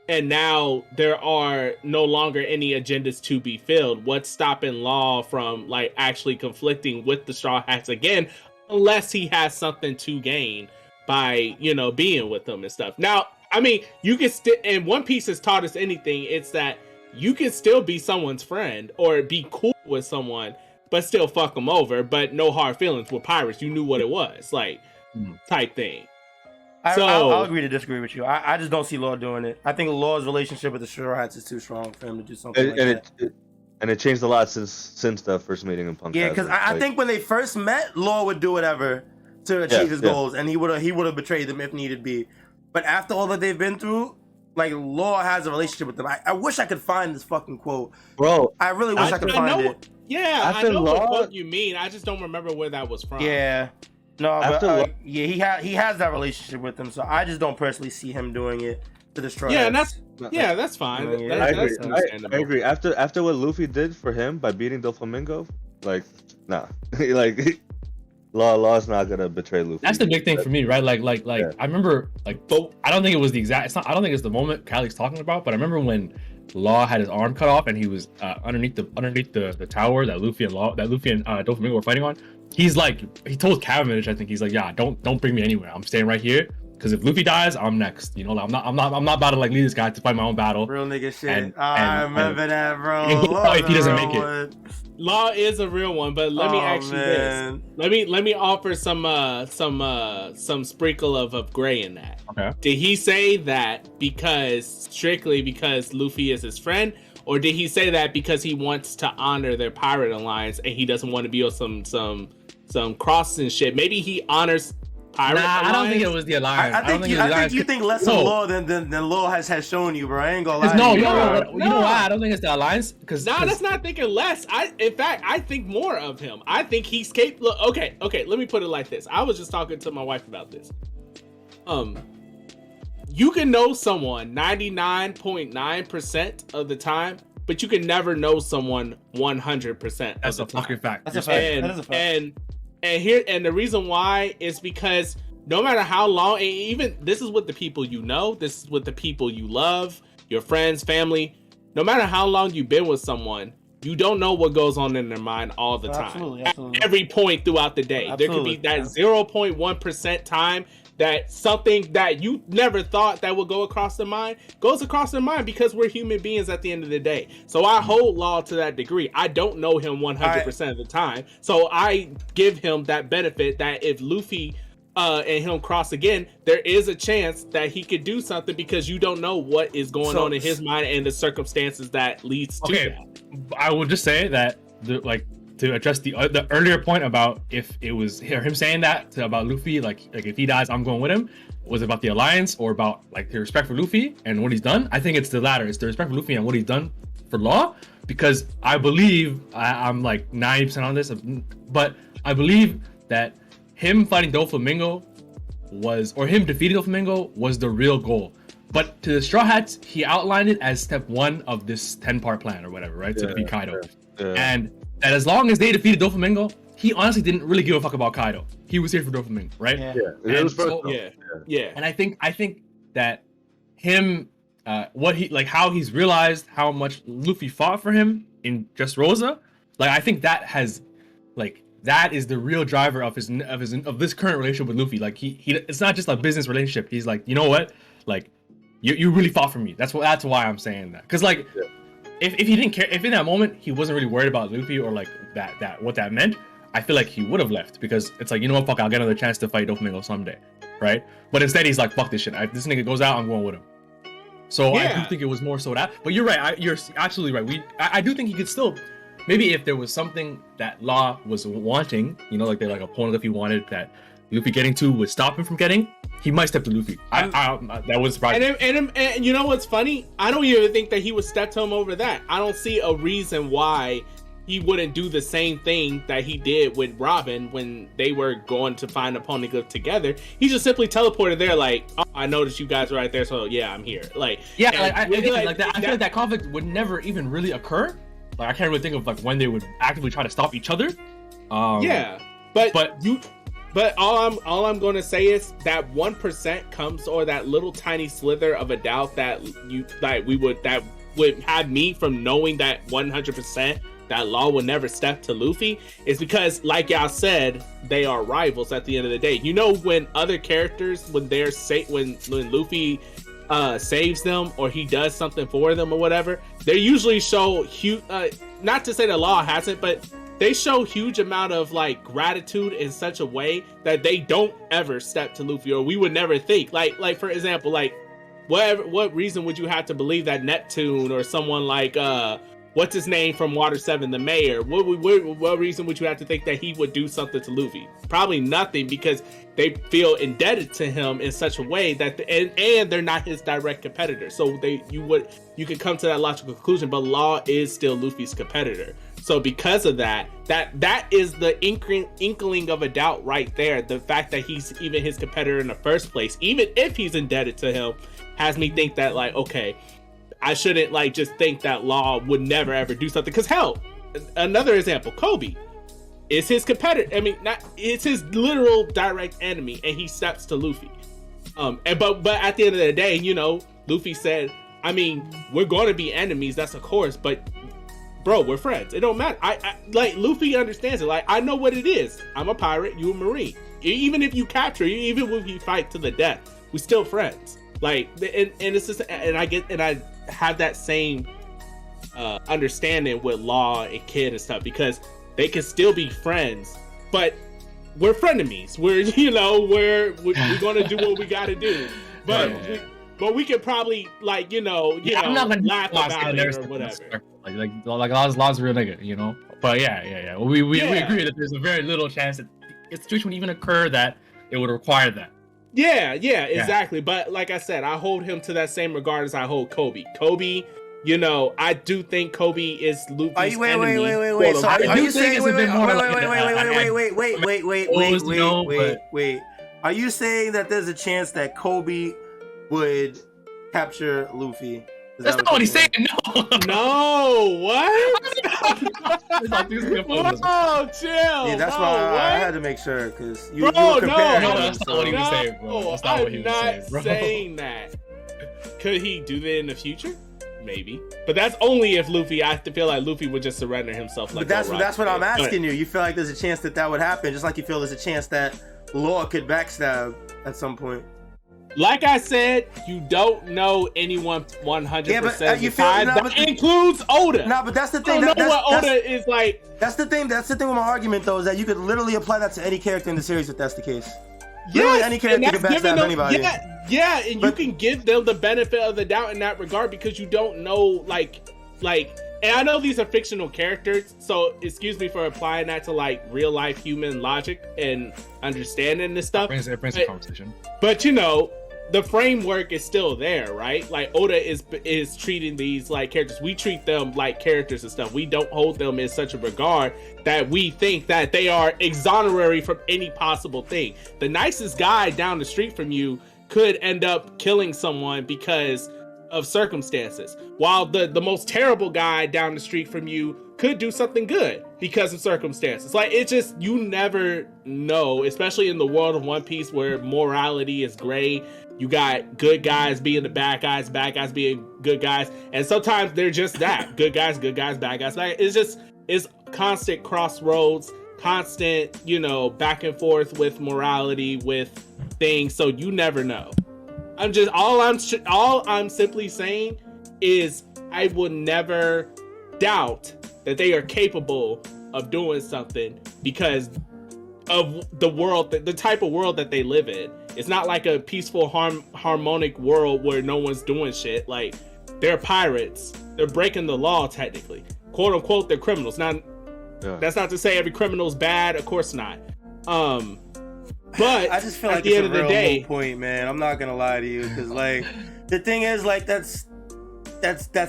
and now there are no longer any agendas to be filled, what's stopping Law from like actually conflicting with the Straw Hats again, unless he has something to gain by, you know, being with them and stuff. Now, I mean, you can still, and One Piece has taught us anything, it's that you can still be someone's friend or be cool with someone, but still fuck them over, but no hard feelings. With pirates, you knew what it was, like, type thing. I'll agree to disagree with you. I just don't see Law doing it. I think Law's relationship with the Straw Hats is too strong for him to do something like that. And it changed a lot since the first meeting in Punk. Yeah, because I think when they first met, Law would do whatever to achieve his goals, and he would have betrayed them if needed be. But after all that they've been through, like, Law has a relationship with them. I wish I could find this fucking quote, bro. I really wish I could find it. Yeah, I know what quote you mean. I just don't remember where that was from. Yeah. No, but he has that relationship with them, so I just don't personally see him doing it to destroy. Yeah, and that's fine. I agree. After what Luffy did for him by beating Doflamingo, like, nah, like, Law's not gonna betray Luffy. That's the big thing for me, right? Like, I remember, like, I don't think it was the exact. I don't think it's the moment Callie's talking about, but I remember when Law had his arm cut off and he was underneath the tower that Luffy and Doflamingo were fighting on. He's like, he told Cavendish, I think he's like, yeah, don't bring me anywhere. I'm staying right here because if Luffy dies, I'm next. You know, like, I'm not about to like lead this guy to fight my own battle. Real nigga shit. I remember that, bro. If he doesn't make it. Law is a real one, but let me ask you this. Let me offer some sprinkle of gray in that. Okay. Did he say that strictly because Luffy is his friend, or did he say that because he wants to honor their pirate alliance and he doesn't want to be on some crossing shit? Maybe he honors pirate alliance. I don't think it was the alliance. I think you think less of Law than Law has shown you, bro. I ain't gonna lie. No, you know why? I don't think it's the alliance. That's not thinking less. In fact, I think more of him. I think he's capable. Okay. Let me put it like this. I was just talking to my wife about this. You can know someone 99.9% of the time but you can never know someone 100%. That's a fucking fact. That's a fact. And, That is a fact. and the reason why is because no matter how long, and even this is with the people you know, this is with the people you love, your friends, family, no matter how long you've been with someone, you don't know what goes on in their mind all the time. Absolutely. At every point throughout the day. There could be that 0.1% time that something that you never thought that would go across their mind goes across their mind, because we're human beings at the end of the day. So I hold Law to that degree. I don't know him 100% of the time. So I give him that benefit that if Luffy and him cross again, there is a chance that he could do something, because you don't know what is going on in his mind and the circumstances that leads to that. I will just say that to address the earlier point about if it was him saying that about Luffy, like if he dies, I'm going with him, was it about the alliance or about like the respect for Luffy and what he's done? I think it's the latter. It's the respect for Luffy and what he's done for Law, because I believe I'm like 90% on this, but I believe that him fighting Doflamingo or him defeating Doflamingo was the real goal. But to the Straw Hats, he outlined it as step 1 of this 10-part plan or whatever, right? To defeat Kaido. Yeah. And that as long as they defeated Doflamingo, he honestly didn't really give a fuck about Kaido. He was here for Doflamingo, right? Yeah. It was so- personal. Yeah. And I think that him, how he's realized how much Luffy fought for him in Just Rosa, like I think that has, like, that is the real driver of this current relationship with Luffy. Like he it's not just a business relationship. He's like, you know what, like you really fought for me. That's why I'm saying that. Because like, if he didn't care, if in that moment he wasn't really worried about Luffy or like that what that meant, I feel like he would have left, because it's like, you know what, fuck, I'll get another chance to fight Doflamingo someday, right? But instead he's like, fuck this shit. This nigga goes out, I'm going with him. So I do think it was more so that. But you're right. You're absolutely right. I do think he could still. Maybe if there was something that Law was wanting, you know, like they're like a point Luffy wanted that Luffy getting to would stop him from getting, he might step to Luffy. That was surprising. And you know what's funny? I don't even think that he would step to him over that. I don't see a reason why he wouldn't do the same thing that he did with Robin when they were going to find a Poneglyph together. He just simply teleported there, like, oh, I noticed you guys are right there, so yeah, I'm here. Like, yeah, I feel like that conflict would never even really occur. Like, I can't really think of like when they would actively try to stop each other. But all I'm going to say is that 1% comes, or that little tiny slither of a doubt that would have me from knowing that 100% that Law will never step to Luffy, is because, like y'all said, they are rivals at the end of the day. You know, when other characters, when Luffy saves them or he does something for them or whatever, they usually show huge, not to say that Law hasn't, but they show huge amount of like gratitude in such a way that they don't ever step to Luffy, or we would never think, like for example, like what reason would you have to believe that Neptune or someone like what's his name from Water 7, the mayor, what reason would you have to think that he would do something to Luffy? Probably nothing, because they feel indebted to him in such a way that and they're not his direct competitor. So you could come to that logical conclusion, but Law is still Luffy's competitor. So because of that is the inkling of a doubt right there. The fact that he's even his competitor in the first place, even if he's indebted to him, has me think that, like, okay, I shouldn't like just think that Law would never ever do something. Because hell, another example, Kobe is his competitor. I mean, it's his literal direct enemy, and he steps to Luffy. But at the end of the day, you know, Luffy said, I mean, we're going to be enemies, that's of course, but bro, we're friends. It don't matter. I like, Luffy understands it. Like, I know what it is. I'm a pirate, you a marine. Even if you capture, even if you fight to the death, we still friends. Like, and it's just, and I have that same understanding with Law and Kid and stuff, because they can still be friends, but we're frenemies. We're we're gonna do what we gotta do, but we could probably like I'm not gonna laugh about it or whatever. Like Law's a real nigga, you know. But yeah. Well, we agree that there's a very little chance that a situation would even occur that it would require that. Yeah, exactly. But like I said, I hold him to that same regard as I hold Kobe. Kobe, you know, I do think Kobe is Luffy's enemy. Wait. So are you saying wait. Are you saying that there's a chance that Kobe would capture Luffy? That's not what he's saying. No. No, what? Oh, chill. Yeah, that's why what? I had to make sure because you Bro, were comparing. no, them, that's not what he was saying, bro. That's not what he was saying, bro. I'm not saying that. Could he do that in the future? Maybe, but that's only if Luffy. I feel like Luffy would just surrender himself. Like But that's what I'm asking you. You feel like there's a chance that would happen, just like you feel there's a chance that Law could backstab at some point. Like I said, you don't know anyone 100% Yeah, but, of the you feel- time. no, That but- includes Oda. No, but that's the I thing. don't know what That's Oda is like. the thing. That's the thing with my argument, though, is that you could literally apply that to any character in the series if that's the case. Literally any character and can that's backstab giving them- anybody. Yeah, and But- you can give them the benefit of the doubt in that regard because you don't know, like, and I know these are fictional characters, so excuse me for applying that to like real life human logic and understanding this stuff. It brings a conversation. But you know, the framework is still there, right? Like Oda is treating these like characters. We treat them like characters and stuff. We don't hold them in such a regard that we think that they are exonerary from any possible thing. The nicest guy down the street from you could end up killing someone because of circumstances, while the most terrible guy down the street from you could do something good because of circumstances. Like, it's just, you never know, especially in the world of One Piece where morality is gray. You got good guys being the bad guys being good guys, and sometimes they're just that, good guys, bad guys, bad guys. It's constant crossroads, constant, you know, back and forth with morality, with things, so you never know. All I'm simply saying is I would never doubt that they are capable of doing something because of the world, the type of world that they live in. It's not like a peaceful, harmonic world where no one's doing shit. Like, they're pirates. They're breaking the law, technically. Quote unquote, they're criminals. That's not to say every criminal's bad. Of course not. But I just feel at like the it's end a of the real day, moot point, man. I'm not gonna lie to you, because like the thing is, like that's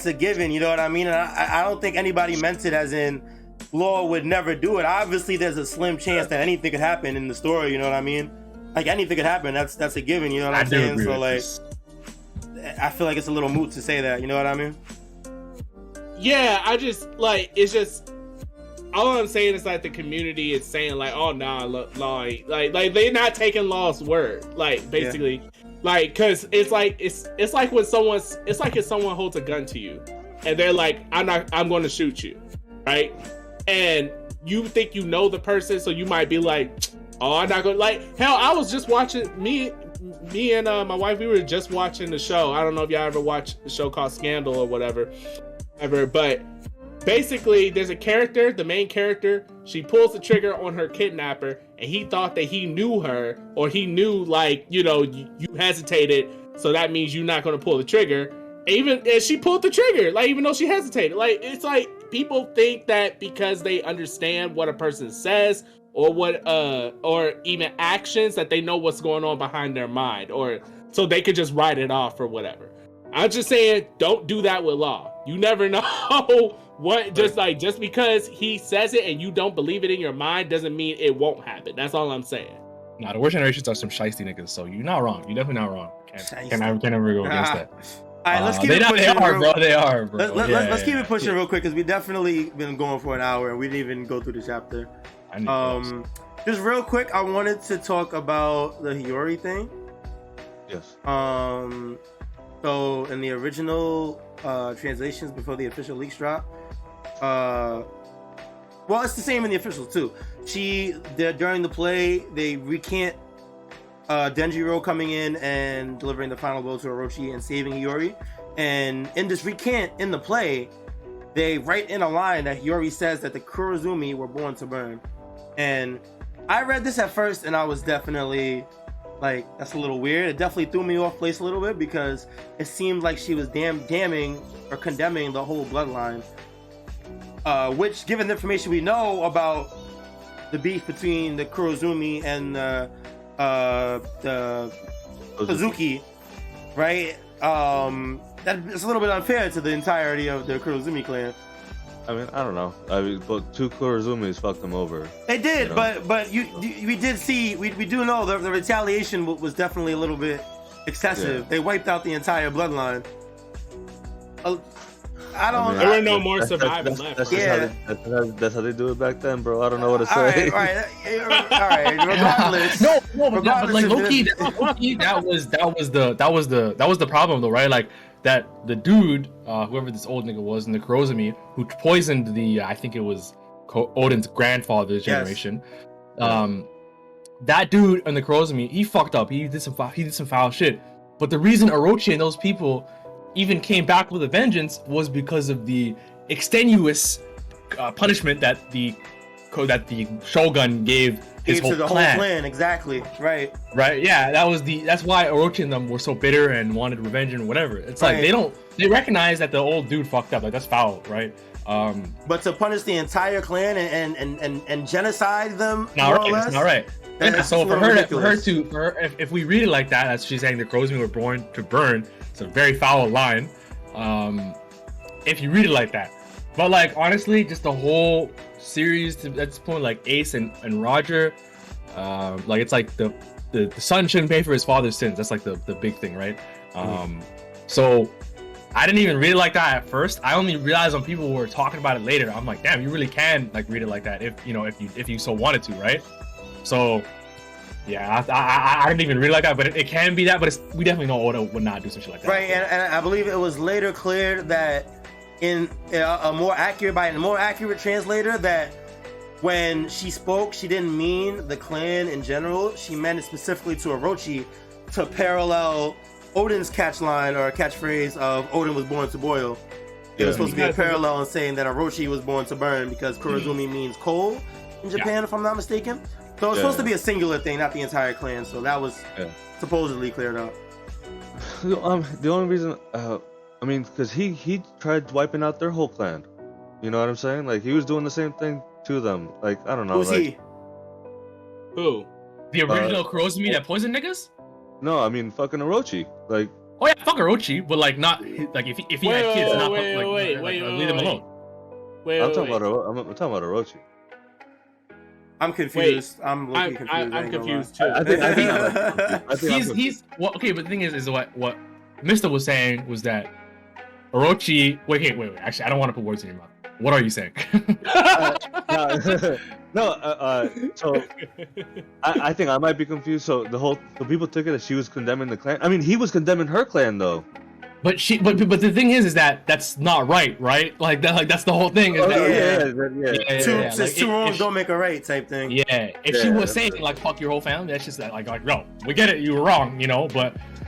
a given. You know what I mean? And I don't think anybody meant it as in Law would never do it. Obviously, there's a slim chance that anything could happen in the story. You know what I mean? Like anything could happen. That's a given. You know what I'm saying? So like, I feel like it's a little moot to say that. You know what I mean? yeah, I just like, it's just, all I'm saying is like the community is saying like, oh nah, law, like they're not taking Law's word, like basically, like, cause it's like when if someone holds a gun to you, and they're like, I'm going to shoot you, right? And you think you know the person, so you might be like, oh, I'm not going to, like, hell, I was just watching, me and my wife, we were just watching the show. I don't know if y'all ever watched the show called Scandal or whatever, but basically, there's a character, the main character, she pulls the trigger on her kidnapper, and he thought that he knew her, or he knew, like, you know, you hesitated, so that means you're not going to pull the trigger. And she pulled the trigger, like, even though she hesitated. Like, it's like, people think that because they understand what a person says, or or even actions, that they know what's going on behind their mind, or so they could just write it off or whatever. I'm just saying, don't do that with Law. You never know what, just because he says it and you don't believe it in your mind doesn't mean it won't happen. That's all I'm saying. Nah, the worst generations are some shiesty niggas, so you're not wrong. You're definitely not wrong. Can't ever go against that. All right, let's keep it pushing. They are, bro. Let's keep it pushing real quick, because we've definitely been going for an hour and we didn't even go through the chapter. Just real quick, I wanted to talk about the Hiyori thing. Yes. So in the original translations before the official leaks drop, well, it's the same in the officials too. During the play, they recant Denjiro coming in and delivering the final blow to Orochi and saving Hiyori. And in this recant in the play, they write in a line that Hiyori says that the Kurozumi were born to burn. And I read this at first and I was definitely like, that's a little weird. It definitely threw me off place a little bit, because it seemed like she was damning or condemning the whole bloodline. Which, given the information we know about the beef between the Kurozumi and the Suzuki, right? That it's a little bit unfair to the entirety of the Kurozumi clan. I mean, I don't know. But two Kurozumis fucked them over. They did, you know? but we did see, we do know the retaliation was definitely a little bit excessive. Yeah. They wiped out the entire bloodline. I don't. There were no more That's- survivors that's- left. That's, right? just how that's how they do it back then, bro. I don't know what to All right, say. all right. Regardless. No, but regardless like if low-key, it- that was the problem though, right? Like that the dude, whoever this old nigga was in the Kurozumi, who poisoned the I think it was Odin's grandfather's generation. That dude in the Kurozumi, he fucked up. He did some foul shit. But the reason Orochi and those people even came back with a vengeance was because of the extenuous punishment that the shogun gave his whole to the clan. whole clan, exactly. Right. Right? Yeah, that's why Orochi and them were so bitter and wanted revenge and whatever. It's like Right. they recognize that the old dude fucked up. Like that's foul, right? But to punish the entire clan and genocide them, Not more right. or less, It's not right. that's Yeah, so a for little her, ridiculous. if we read it like that, as she's saying, the Kurozumi were born to burn. It's a very foul line. If you read it like that, but like honestly, just the whole series to this point, like Ace and Roger, like it's like the son shouldn't pay for his father's sins. That's like the big thing, right? So I didn't even read it like that at first. I only realized when people were talking about it later. I'm like, damn, you really can like read it like that if you so wanted to, right? So yeah, I didn't even read it like that, but it can be that. But we definitely know Oda would not do some shit like that. Right, and I believe it was later cleared that in a more accurate translator that when she spoke, she didn't mean the clan in general. She meant it specifically to Orochi to parallel Odin's catchline or catchphrase of Odin was born to boil. It was supposed to be a parallel in saying that Orochi was born to burn because Kurozumi means coal in Japan, if I'm not mistaken. So it's supposed to be a singular thing, not the entire clan. So that was supposedly cleared up. The only reason, I mean, because he tried wiping out their whole clan. You know what I'm saying? Like he was doing the same thing to them. Like I don't know. Who's like, he? Who? The original Kurozumi that poisoned niggas? No, I mean fucking Orochi. Like Oh yeah, fuck Orochi, but like not like if he had kids, not wait, leave them alone. I'm talking about Orochi. I'm confused. I'm looking confused. I'm confused too. I think He's well, okay, but the thing is what Mister was saying was that Orochi. Wait. Actually, I don't want to put words in your mouth. What are you saying? So I think I might be confused. So people took it as she was condemning the clan. I mean, he was condemning her clan though. But the thing is that that's not right? Like that's the whole thing. Two wrongs don't make a right type thing. Yeah, if she was saying like fuck your whole family, that's just like no, we get it, you were wrong,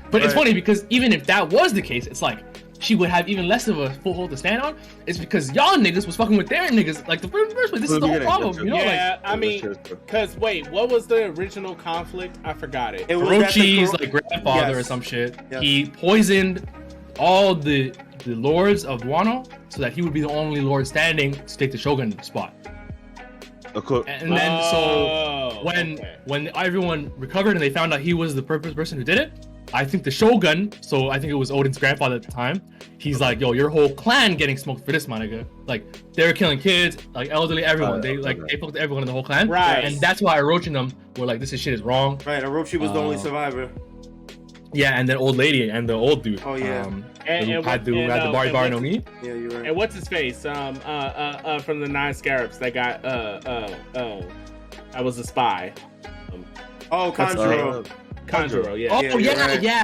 But it's funny because even if that was the case, it's like she would have even less of a foothold to stand on. It's because y'all niggas was fucking with their niggas like the first place. This is the whole problem, Yeah, I mean, because wait, what was the original conflict? I forgot it. Orochi's like grandfather or some shit. Yes. He poisoned all the lords of Wano so that he would be the only lord standing to take the shogun spot. And then when everyone recovered and they found out he was the person who did it, I think the shogun, so I think it was Odin's grandfather at the time, he's like, yo, your whole clan getting smoked for this, my nigga. Like they were killing kids, like elderly, everyone. They fucked everyone in the whole clan. Right. And that's why Orochi and them were like, this shit is wrong. Right, Orochi was the only survivor. Yeah, and then old lady and the old dude. Oh yeah. Who had the Bari no Mi. Yeah, you're right. And what's his face? From the 9 Scarabs that got I was a spy. Kanjuro. Kanjuro, yeah. Oh yeah.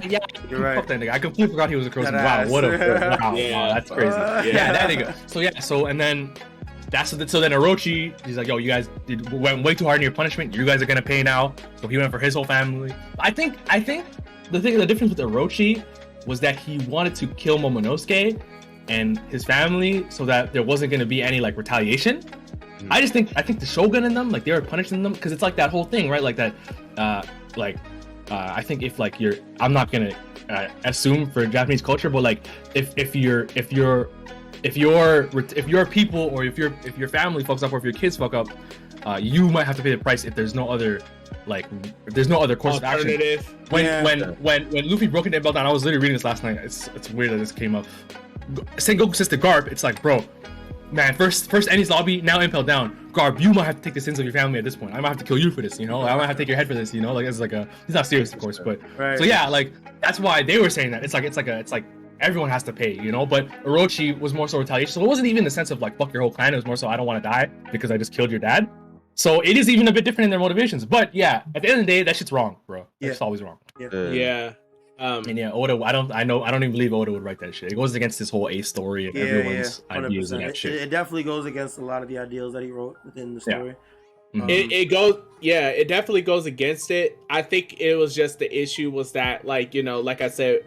You're right. Fuck that nigga. I completely forgot he was a Kurozumi. Wow, what a wow, that's crazy. Yeah, that nigga. So and then so then Orochi, he's like, yo, you guys went way too hard in your punishment. You guys are gonna pay now. So he went for his whole family. I think the difference with Orochi was that he wanted to kill Momonosuke and his family so that there wasn't gonna be any like retaliation. I think the shogun in them, like they were punishing them because it's like that whole thing, right? Like that, I think if like I'm not gonna assume for Japanese culture, but like if your people or if your family fucks up or if your kids fuck up, you might have to pay the price if there's no other course of action. When Luffy broke into Belt Down, I was literally reading this last night. It's weird that this came up. Sengoku says to Garp, it's like, bro, man, first Enies lobby, now Impel down. Garp, you might have to take the sins of your family at this point. I might have to kill you for this, I might have to take your head for this, Like it's like he's not serious, of course, but right. So yeah, like that's why they were saying that. It's like everyone has to pay, you know. But Orochi was more so retaliation, so it wasn't even the sense of like fuck your whole clan. It was more so I don't want to die because I just killed your dad. So it is even a bit different in their motivations. But yeah, at the end of the day, that shit's wrong, bro. It's always wrong. Yeah. And yeah, Oda, I don't even believe Oda would write that shit. It goes against this whole Ace story and everyone's ideas and that shit. It definitely goes against a lot of the ideals that he wrote within the story. It definitely goes against it. I think it was just the issue was that, like, you know, like I said,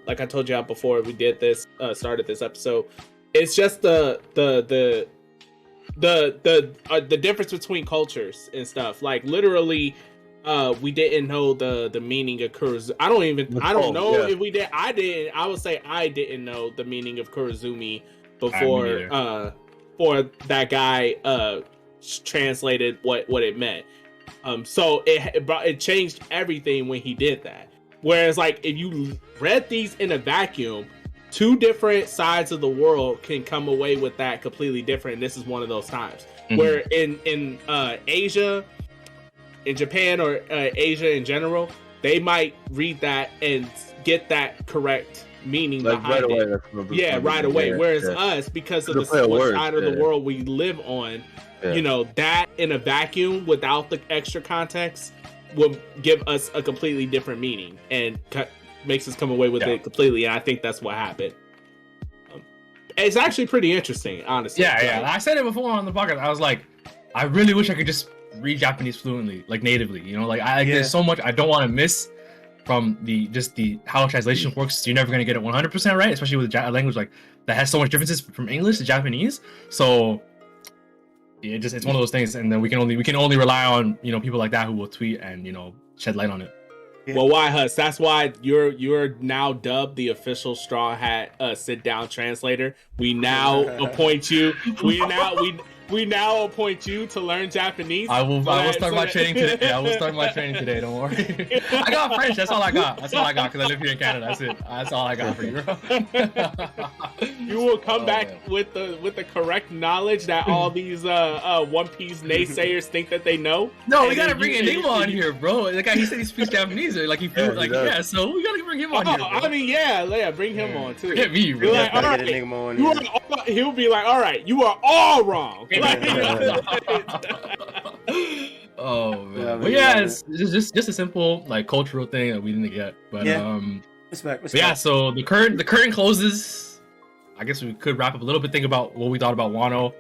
like I told you out before we did this, started this episode, it's just the difference between cultures and stuff. Like literally, we didn't know the meaning of Kurozumi. I don't know if we did. I would say I didn't know the meaning of Kurozumi before for that guy translated what it meant. So it changed everything when he did that. Whereas like if you read these in a vacuum, two different sides of the world can come away with that completely different. And this is one of those times where in Asia, in Japan or Asia in general, they might read that and get that correct meaning like behind it. Right away. Whereas us, because of the side of the world we live on, you know, that in a vacuum without the extra context will give us a completely different meaning and makes us come away with it completely. And I think that's what happened. It's actually pretty interesting, honestly. Yeah. I said it before on the podcast. I was like, I really wish I could just read Japanese fluently, like natively. You know, like there's so much I don't want to miss from the how translation works. You're never gonna get it 100% right, especially with a language like that has so much differences from English to Japanese. So it's one of those things, and then we can only rely on, you know, people like that who will tweet and, you know, shed light on it. Well, YHuss, that's why you're now dubbed the official Straw Hat Sit-Down translator. We now appoint you. We now appoint you to learn Japanese. I will start my training today. I will start my training today. Don't worry. I got French. That's all I got. Because I live here in Canada. That's it. That's all I got for you, bro. You will come back with the correct knowledge that all these One Piece naysayers think that they know. No, we gotta bring Enigma on here, bro. The guy, he said he speaks Japanese. Like he feels so we gotta bring him on here, bro. I mean, bring him on too. Get me, bro. Like, get Enigma on here. He'll be like, all right, you are all wrong. Oh man, but yeah, it's just a simple like cultural thing that we didn't get. But respect. But yeah, so the curtain closes. I guess we could wrap up a little bit. Think about what we thought about Wano.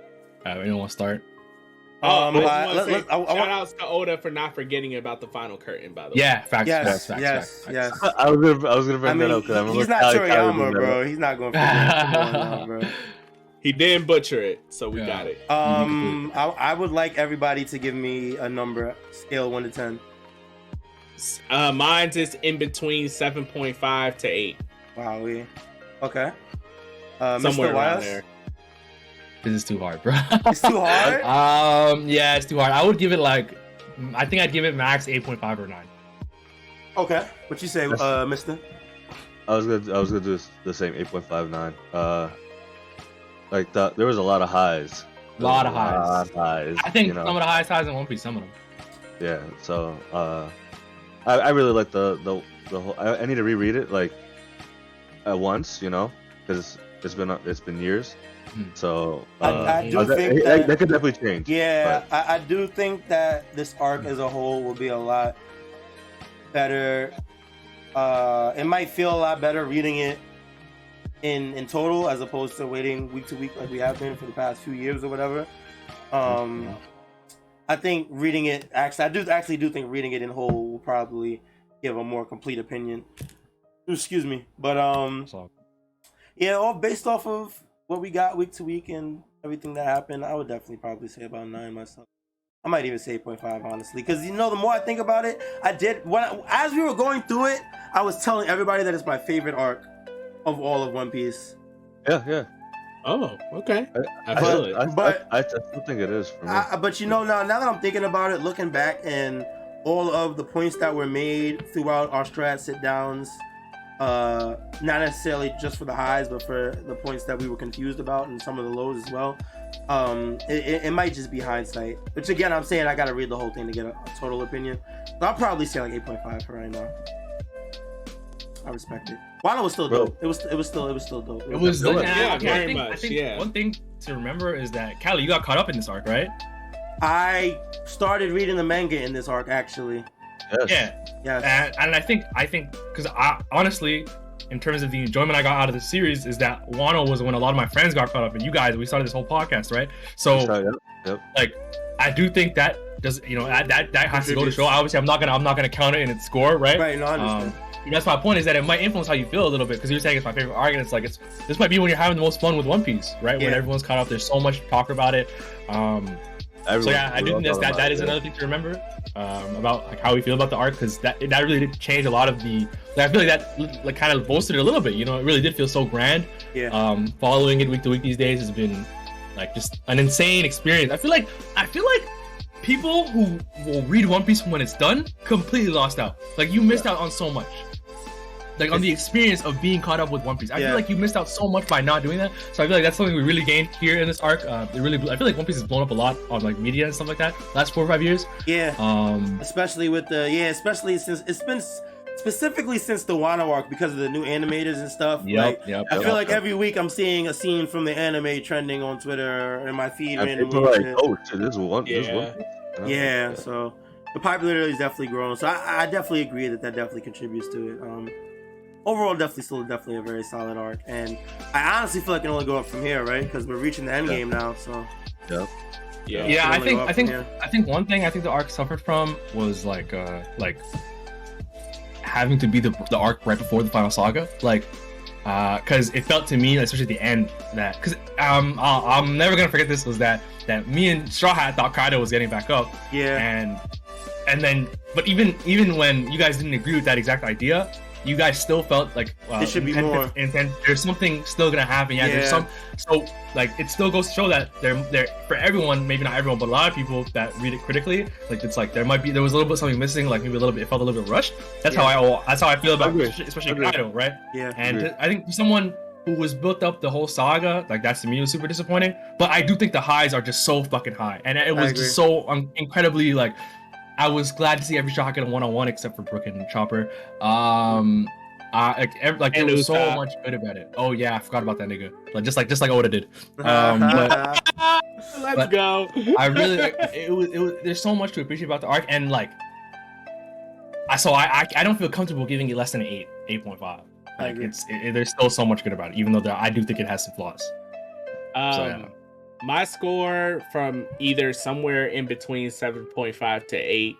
Anyone want to start? Shout outs to Oda for not forgetting about the final curtain. By the way, yeah, facts. Yes. I was gonna bring that up because he's not Toriyama, bro. He's not going to forget, bro. He didn't butcher it, so we got it. I would like everybody to give me a number, scale 1 to 10. Mine's is in between 7.5 to 8. Wow, okay. Somewhere Mr. around Wyas? there. This is too hard, bro. It's too hard? Yeah, it's too hard. I would give it I think I'd give it max 8.5 or 9. Okay. What you say, Mister? I was gonna do the same 8.59. Like there was a lot of highs. A lot of highs. I think you know? Some of the highest highs in One Piece. Some of them. Yeah. So I really like the whole. I need to reread it like at once, you know, because it's been years. So I do think that could definitely change. Yeah, I do think that this arc as a whole will be a lot better. It might feel a lot better reading it in total as opposed to waiting week to week like we have been for the past few years or whatever. I think reading it I do think reading it in whole will probably give a more complete opinion. Excuse me, but yeah, all based off of what we got week to week and everything that happened, I would definitely probably say about 9 myself. I might even say 8.5 honestly, because you know, the more I think about it, as we were going through it, I was telling everybody that it's my favorite arc of all of One Piece. Yeah. Oh, okay. I feel it. I still think it is for me. But you know, now that I'm thinking about it, looking back and all of the points that were made throughout our Strawhat Sit-Downs, not necessarily just for the highs, but for the points that we were confused about and some of the lows as well. It might just be hindsight. Which again, I'm saying I gotta read the whole thing to get a total opinion. So I'll probably say like 8.5 for right now. I respect it. Wano was still Bro. dope. It was still dope. It was Yeah, yeah, I very think, much, I think yeah. one thing to remember is that Callie, you got caught up in this arc, right? I started reading the manga in this arc actually. Yes. Yeah. Yes. And I think because I honestly, in terms of the enjoyment I got out of the series, is that Wano was when a lot of my friends got caught up, and you guys, we started this whole podcast, right? So Yep. like, I do think that does, that has to go to show. Obviously, I'm not gonna count it in its score, right? Right. No, I understand. That's my point, is that it might influence how you feel a little bit, because you're saying it's my favorite arc, and it's like this might be when you're having the most fun with One Piece, right? When Yeah. everyone's caught up, there's so much talk about it. So yeah, I do think that is another thing to remember about like how we feel about the arc, because that really did change a lot of the. I feel like that like kind of boasted it a little bit. It really did feel so grand. Yeah. Following it week to week these days has been like just an insane experience. I feel like people who will read One Piece when it's done completely lost out. Like, you missed out on so much. Like, on the experience of being caught up with One Piece. I feel like you missed out so much by not doing that. So I feel like that's something we really gained here in this arc. I feel like One Piece has blown up a lot on like media and stuff like that last 4 or 5 years. Yeah. Especially with especially since it's been specifically since the Wano arc, because of the new animators and stuff. I feel like every week I'm seeing a scene from the anime trending on Twitter and in my feed. And randomly people are and like, shit. oh shit, this is one. Yeah, so the popularity is definitely growing. So I definitely agree that definitely contributes to it. Overall, definitely a very solid arc, and I honestly feel like it can only go up from here, right? Because we're reaching the end game now. So yeah. I think one thing I think the arc suffered from was like having to be the arc right before the final saga, like because it felt to me, especially at the end, that because I'm never gonna forget this, was that me and Strawhat thought Kaido was getting back up, and then but even when you guys didn't agree with that exact idea, you guys still felt like there should be more. And there's something still gonna happen. There's some. So like, it still goes to show that there for everyone, maybe not everyone, but a lot of people that read it critically, like it's like there was a little bit something missing. Like maybe it felt a little bit rushed. That's how I feel about especially Kaido, right? Yeah. And I think for someone who was built up the whole saga, like that to me was super disappointing. But I do think the highs are just so fucking high, and it was just so incredibly like. I was glad to see every shot get a 1-on-1 except for Brook and Chopper. There was so much good about it. Oh yeah, I forgot about that nigga. Like just like Oda did. Let's go. I really it was. There's so much to appreciate about the arc, and like, I don't feel comfortable giving it less than an 8.5. Like there's still so much good about it, even though I do think it has some flaws. My score from either somewhere in between 7.5 to 8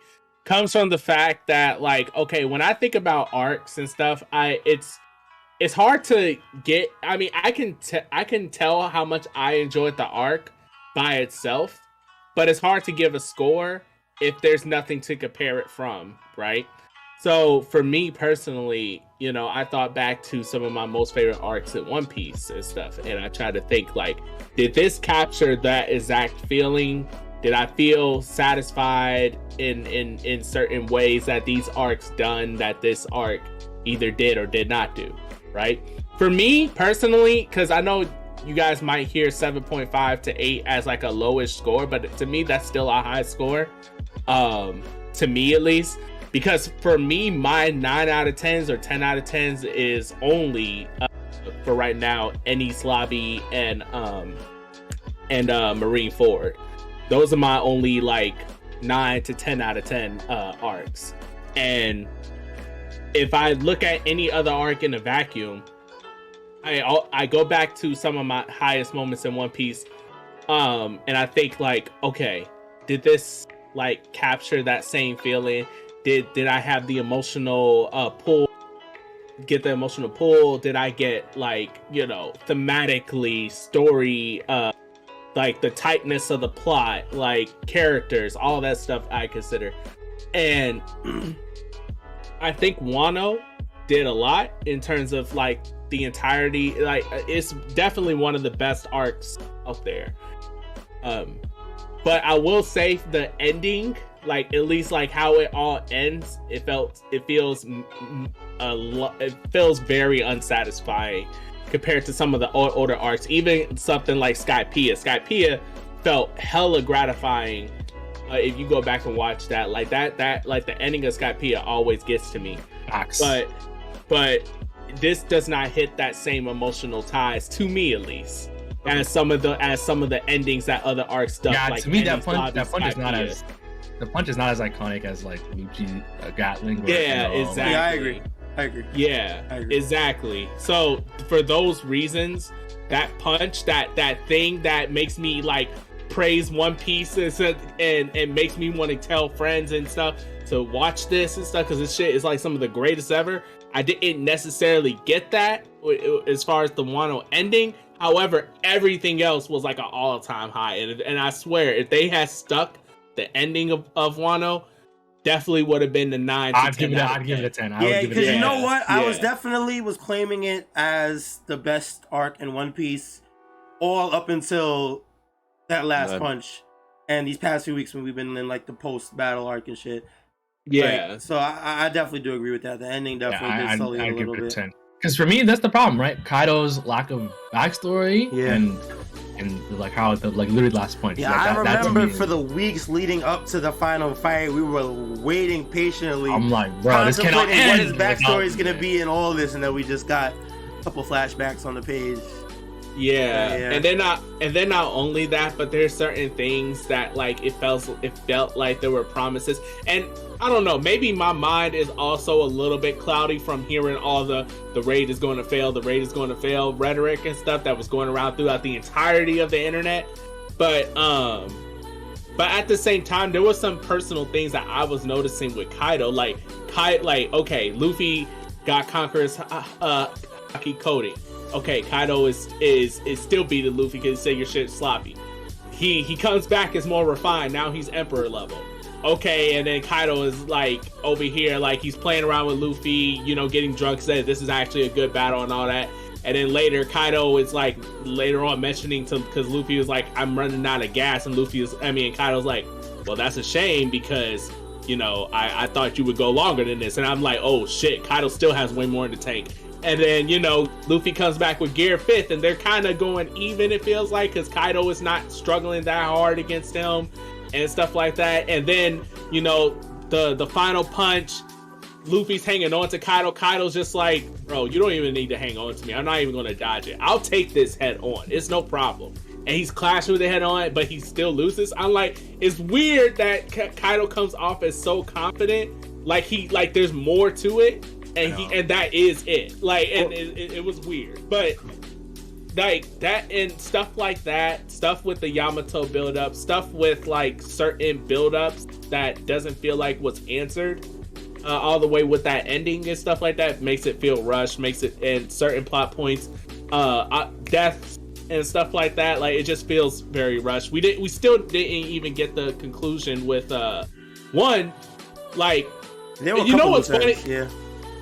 comes from the fact that, like, okay, when I think about arcs and stuff, it's hard to get. I mean, I can tell how much I enjoyed the arc by itself, but it's hard to give a score if there's nothing to compare it from, right? So for me personally, I thought back to some of my most favorite arcs in One Piece and stuff, and I tried to think, like, did this capture that exact feeling? Did I feel satisfied in certain ways that these arcs done that this arc either did or did not do, right? For me personally, because I know you guys might hear 7.5 to 8 as like a lowish score, but to me that's still a high score, to me at least. Because for me, my 9 out of 10s or 10 out of 10s is only for right now Enies Lobby and Marine Ford. Those are my only like 9 to 10 out of 10 arcs. And if I look at any other arc in a vacuum, I go back to some of my highest moments in One Piece, and I think like, okay, did this like capture that same feeling? Did I have the emotional pull? Get the emotional pull? Did I get like, thematically, story, like the tightness of the plot, like characters, all that stuff I consider. And I think Wano did a lot in terms of like the entirety. Like, it's definitely one of the best arcs out there. But I will say the ending, like at least like how it all ends, it feels very unsatisfying compared to some of the older arcs. Even something like Skypiea felt hella gratifying. If you go back and watch that, like that like the ending of Skypiea always gets to me. But this does not hit that same emotional ties to me, at least, as some of the endings that other arcs stuff. Yeah, like to me that Enies, punch Lobby's is not idea. as the punch is not as iconic as like Lucci Gatling. Or, Yeah, exactly. Yeah, I agree. Yeah, I agree. exactly. So for those reasons, that punch, that thing that makes me like praise One Piece and makes me want to tell friends and stuff to watch this and stuff, because this shit is like some of the greatest ever. I didn't necessarily get that as far as the Wano ending. However, everything else was like an all-time high, and I swear if they had stuck the ending of Wano, definitely would have been the 9 to 10. I'd give it a 10. Yeah, because you know what? I was Yeah. definitely claiming it as the best arc in One Piece, all up until that last Right. punch, and these past few weeks when we've been in like the post battle arc and shit. Yeah. Like, so I definitely do agree with that. The ending definitely did sully it a I'd give little it a bit. 10. Because for me, that's the problem, right? Kaido's lack of backstory Yeah. and like how the like literally last punch. Yeah, like, I that to remember me- for the weeks leading up to the final fight, we were waiting patiently, I'm like, bro, this cannot contemplating what end. his backstory is without- gonna be in all this, and then we just got a couple flashbacks on the page. Yeah. Yeah. And then not only that, but there's certain things that like it felt like there were promises. And I don't know, maybe my mind is also a little bit cloudy from hearing all the raid is going to fail rhetoric and stuff that was going around throughout the entirety of the internet. But at the same time, there was some personal things that I was noticing with Kaido. Like okay, Luffy got Conqueror's Haki coding. Okay, Kaido is still beating Luffy because he said your shit's sloppy. He comes back as more refined. Now he's Emperor level. Okay, and then Kaido is like over here, like he's playing around with Luffy, you know, getting drunk, said this is actually a good battle and all that. And then later, Kaido is like later on mentioning because Luffy was like, I'm running out of gas, and Kaido's like, well, that's a shame because, you know, I thought you would go longer than this. And I'm like, oh shit, Kaido still has way more in the tank. And then, you know, Luffy comes back with Gear 5th, and they're kind of going even, it feels like, because Kaido is not struggling that hard against him and stuff like that. And then, you know, the final punch, Luffy's hanging on to Kaido. Kaido's just like, bro, you don't even need to hang on to me. I'm not even going to dodge it. I'll take this head on. It's no problem. And he's clashing with the head on, but he still loses. I'm like, it's weird that Kaido comes off as so confident. Like there's more to it. And that is it. Like, and it was weird, but like that and stuff like that, stuff with the Yamato build-up, stuff with like certain build-ups that doesn't feel like what's answered all the way with that ending and stuff like that makes it feel rushed, makes it, and certain plot points, deaths and stuff like that. Like, it just feels very rushed. We still didn't even get the conclusion with one. Like, There were a you know couple what's of funny? times, yeah.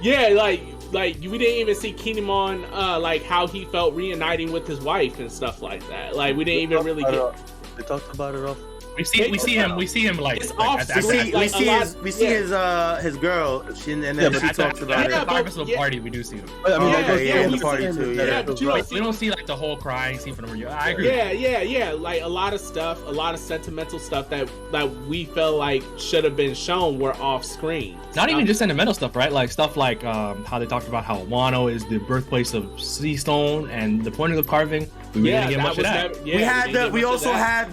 Yeah, like we didn't even see Kinemon like how he felt reuniting with his wife and stuff like that. Like, we didn't even really get. They talked about it off. We see him like, It's like off at the- screen. We Like, see yeah. his girl, and then Yeah, she but talks about at it. the Yeah, but- Harvest yeah. party, we do see him. I mean, Yeah, that goes yeah, to in the the party party too, too. yeah. Yeah, but you don't We don't see like the whole crying scene from the I agree. Yeah. Like, a lot of stuff, a lot of sentimental stuff that we felt like should have been shown were off screen. Not even just sentimental stuff, right? Like stuff like how they talked about how Wano is the birthplace of Sea Stone and the point of the carving. We Yeah, didn't get that much was of that. never. Yeah, We also had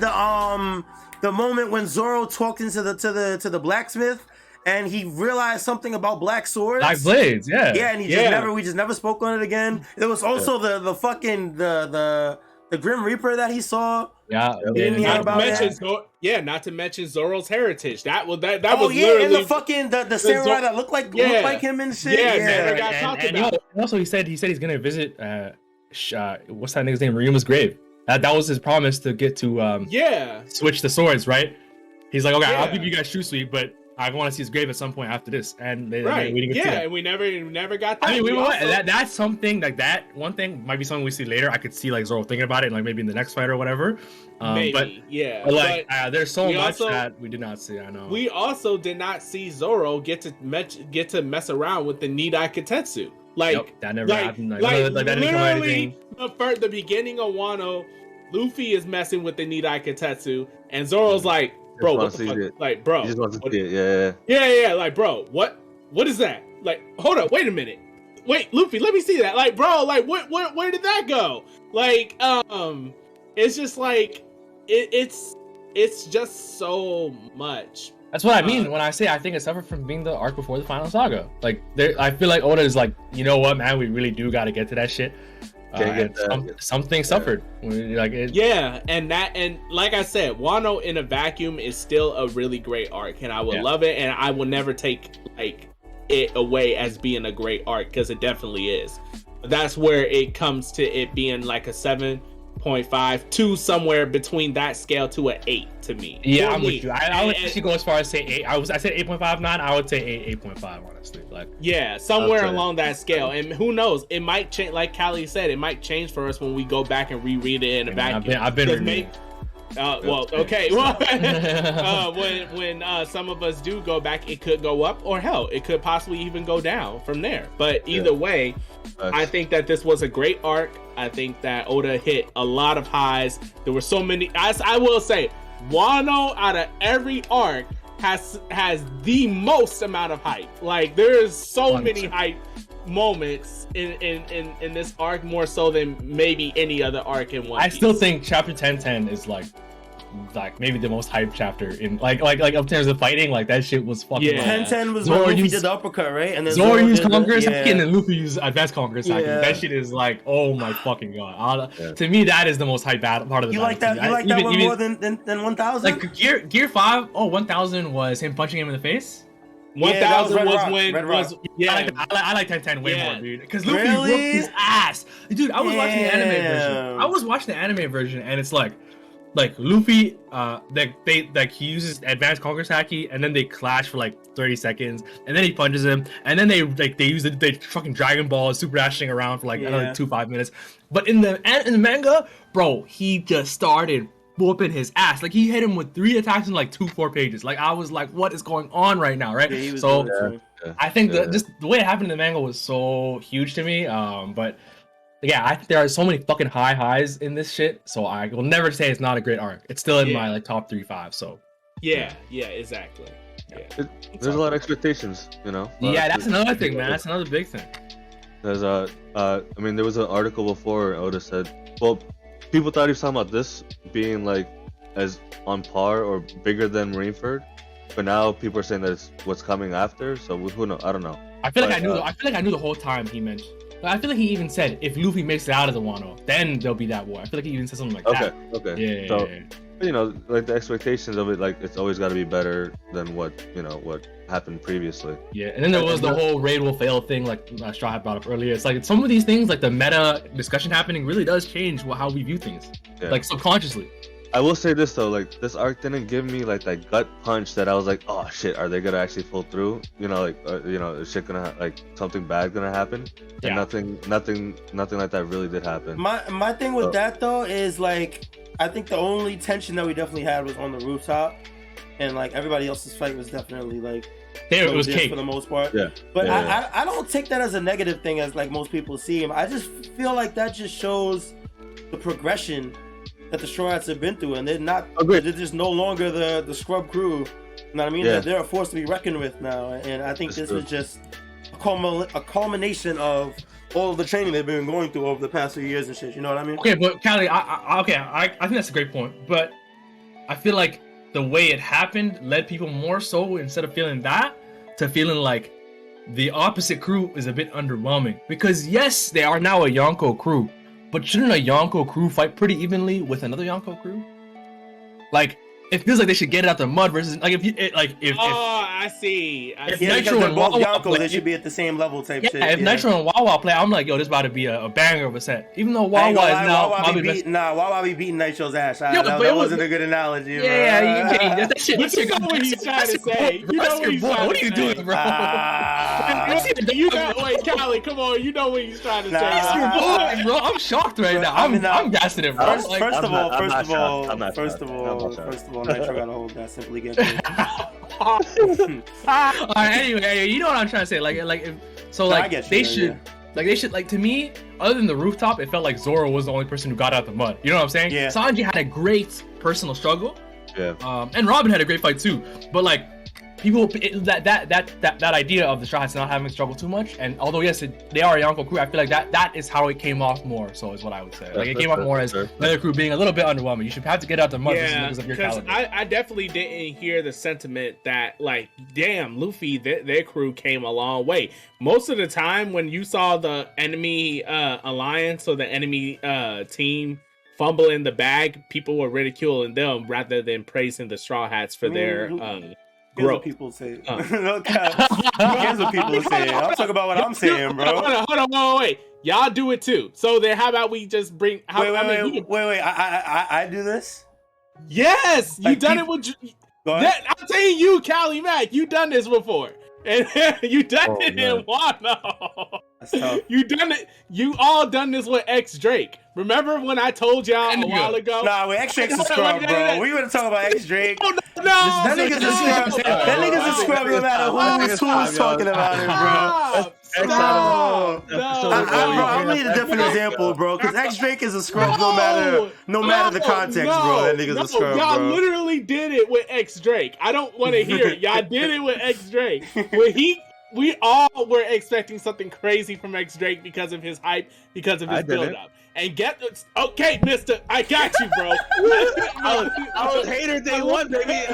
the moment when Zoro talked into the blacksmith, and he realized something about black swords. Black Blades, yeah. Yeah, and we just never spoke on it again. There was also the fucking the Grim Reaper that he saw. Yeah. didn't hear Not about to mention, that. not to mention Zoro's heritage. That was Oh was yeah, literally and the fucking the samurai that looked like him and shit. Yeah, Yeah, never got talked about. And also he said he's gonna visit what's that nigga's name? Ryuma's grave. That was his promise to get to switch the swords, right? He's like, okay, Yeah. I'll give you guys shoe sweep, but I want to see his grave at some point after this. And we Right. didn't get to see that. And we never got that. I mean, We also- that's something like that. One thing might be something we see later. I could see like Zoro thinking about it, like maybe in the next fight or whatever. maybe, But yeah. like, there's so we much also- that we did not see. I know. We also did not see Zoro get to mess around with the Nidai Katetsu. Like, Yep, that never happened. Like that didn't come out literally, anything. the beginning of Wano, Luffy is messing with the Nidai Katetsu, and Zoro's like, bro, what the fuck? Like, bro, He just wants to what- see it. Yeah. yeah, like, bro, what is that? Like, hold up, wait a minute. wait, Luffy, let me see that. Like, bro, like, where did that go? Like, it's just like, it's just so much. That's what I mean when I say I think it suffered from being the arc before the final saga. Like, I feel like Oda is like, you know what, man, we really do got to get to that shit. Something suffered. Like and like I said, Wano in a vacuum is still a really great arc, and I would love it, and I will never take like it away as being a great arc because it definitely is. That's where it comes to it being like a 7.5 to somewhere between that scale to an 8 to me. Yeah, I'm with you. I would actually go as far as say 8. I said 8.59. I would say 8.5 honestly. Like somewhere along that scale. And who knows? It might change. Like Callie said, it might change for us when we go back and reread it in a vacuum. I've been reading. Okay. Well, when some of us do go back, it could go up, or hell, it could possibly even go down from there. But either way, I think that this was a great arc. I think that Oda hit a lot of highs. There were so many. I will say, Wano out of every arc has the most amount of hype. Like there is so 100%. Many hype moments in this arc, more so than maybe any other arc in One Piece. I still think chapter 1010 is like maybe the most hype chapter in like up terms of fighting. Like that shit was fucking 1010 was when Luffy did the uppercut, right? And then Zoro used Conqueror's Haki and then Luffy used Advanced Conqueror's Haki. That shit is like, oh my fucking god. To me, that is the most hype part of the battle. Like that? You like that one more than 1000? Like Gear 5, 1000 was him punching him in the face. 1000 was when I like 1010 way more, dude. Because Luffy whooped his ass, dude. I was watching the anime version. And it's like Luffy, he uses Advanced Conqueror's Haki, and then they clash for like 30 seconds, and then he punches him, and then they use they fucking Dragon Ball super dashing around for like another 5 minutes. But in the manga, bro, he just started whooping his ass. Like he hit him with 3 attacks in like 4 pages. Like I was like, what is going on right now, right? I think just the way it happened in the manga was so huge to me. But yeah, I think there are so many fucking highs in this shit. So I will never say it's not a great arc. It's still in my like top 3-5. So exactly. There's a lot of expectations, you know. That's another thing, man. That's another big thing. There's I mean, there was an article before Oda said, well, people thought he was talking about this being like as on par or bigger than Marineford, but now people are saying that it's what's coming after. So who knows? I don't know. I feel like I knew the whole time he meant. I feel like he even said if Luffy makes it out of the Wano, then there'll be that war. I feel like he even said something like that. Okay. So, you know, like the expectations of it, like it's always got to be better than what happened previously. Yeah, and then there was the whole raid will fail thing, like Strawhat brought up earlier. It's like some of these things, like the meta discussion happening, really does change how we view things, like subconsciously. I will say this though, like this arc didn't give me like that gut punch that I was like, oh shit, are they gonna actually pull through? You know, like is shit gonna like something bad gonna happen? And nothing like that really did happen. My thing with that though is like, I think the only tension that we definitely had was on the rooftop, and like everybody else's fight was definitely like it was cake for the most part. But I don't take that as a negative thing as like most people see him. I just feel like that just shows the progression that the Strawhats have been through, and they're just no longer the scrub crew. You know what I mean? They're a force to be reckoned with now, and I think this is just a culmination of all of the training they've been going through over the past few years and shit. You know what I mean? Okay, but Callie, I think that's a great point, but I feel like the way it happened led people more so, instead of feeling that, to feeling like the opposite crew is a bit underwhelming. Because yes, they are now a Yonko crew, but shouldn't a Yonko crew fight pretty evenly with another Yonko crew? Like, it feels like they should get it out the mud versus like I see. If Nitro and Wawa play, they should be at the same level type shit. If Nitro and Wawa play, I'm like, yo, this about to be a banger of a set. Even though Wawa is now probably best. Wawa be beating Nitro's ass. That wasn't a good analogy. That shit. You know what he's trying to say. What are you doing, bro? Wait, Callie, come on. You know what he's trying to say. Bro, I'm shocked right now. I'm gassing it, bro. First of all, Nitro got a hold that simply get Alright, anyway, you know what I'm trying to say. They should to me, other than the rooftop, it felt like Zoro was the only person who got out the mud. You know what I'm saying? Yeah. Sanji had a great personal struggle. Yeah. And Robin had a great fight too. But like, people that idea of the Straw Hats not having struggled too much, and although yes, they are a Yonko crew, I feel like that is how it came off more. So is what I would say. Like it came off more as Leather Crew being a little bit underwhelming. You should have to get out the mud because of your caliber. I definitely didn't hear the sentiment that like, damn, Luffy, their crew came a long way. Most of the time when you saw the enemy alliance or the enemy team fumble in the bag, people were ridiculing them rather than praising the Straw Hats for their Here's what people say. Here's what people say. I'm talking about what I'm saying, bro. Hold on, wait. Y'all do it too. So then, how about we just bring? Wait. I do this. Yes, you done it with. I'm saying you, Callie Mac. You done this before, and you done it in Wano. That's tough. You done it. You all done this with X Drake. Remember when I told y'all a while ago? Nah, X Drake's a scrub, bro. We want to talk about X Drake. No, that nigga's a scrub. That nigga's a scrub no matter who's talking about it, bro. I need a different example, bro. Because X Drake is a scrub no matter the context, bro. That nigga's a scrub, bro. Y'all literally did it with X Drake. I don't want to hear it. Y'all did it with X Drake. We all were expecting something crazy from X Drake because of his hype, because of his build-up. And okay, mister, I got you, bro. I was hater day one, baby.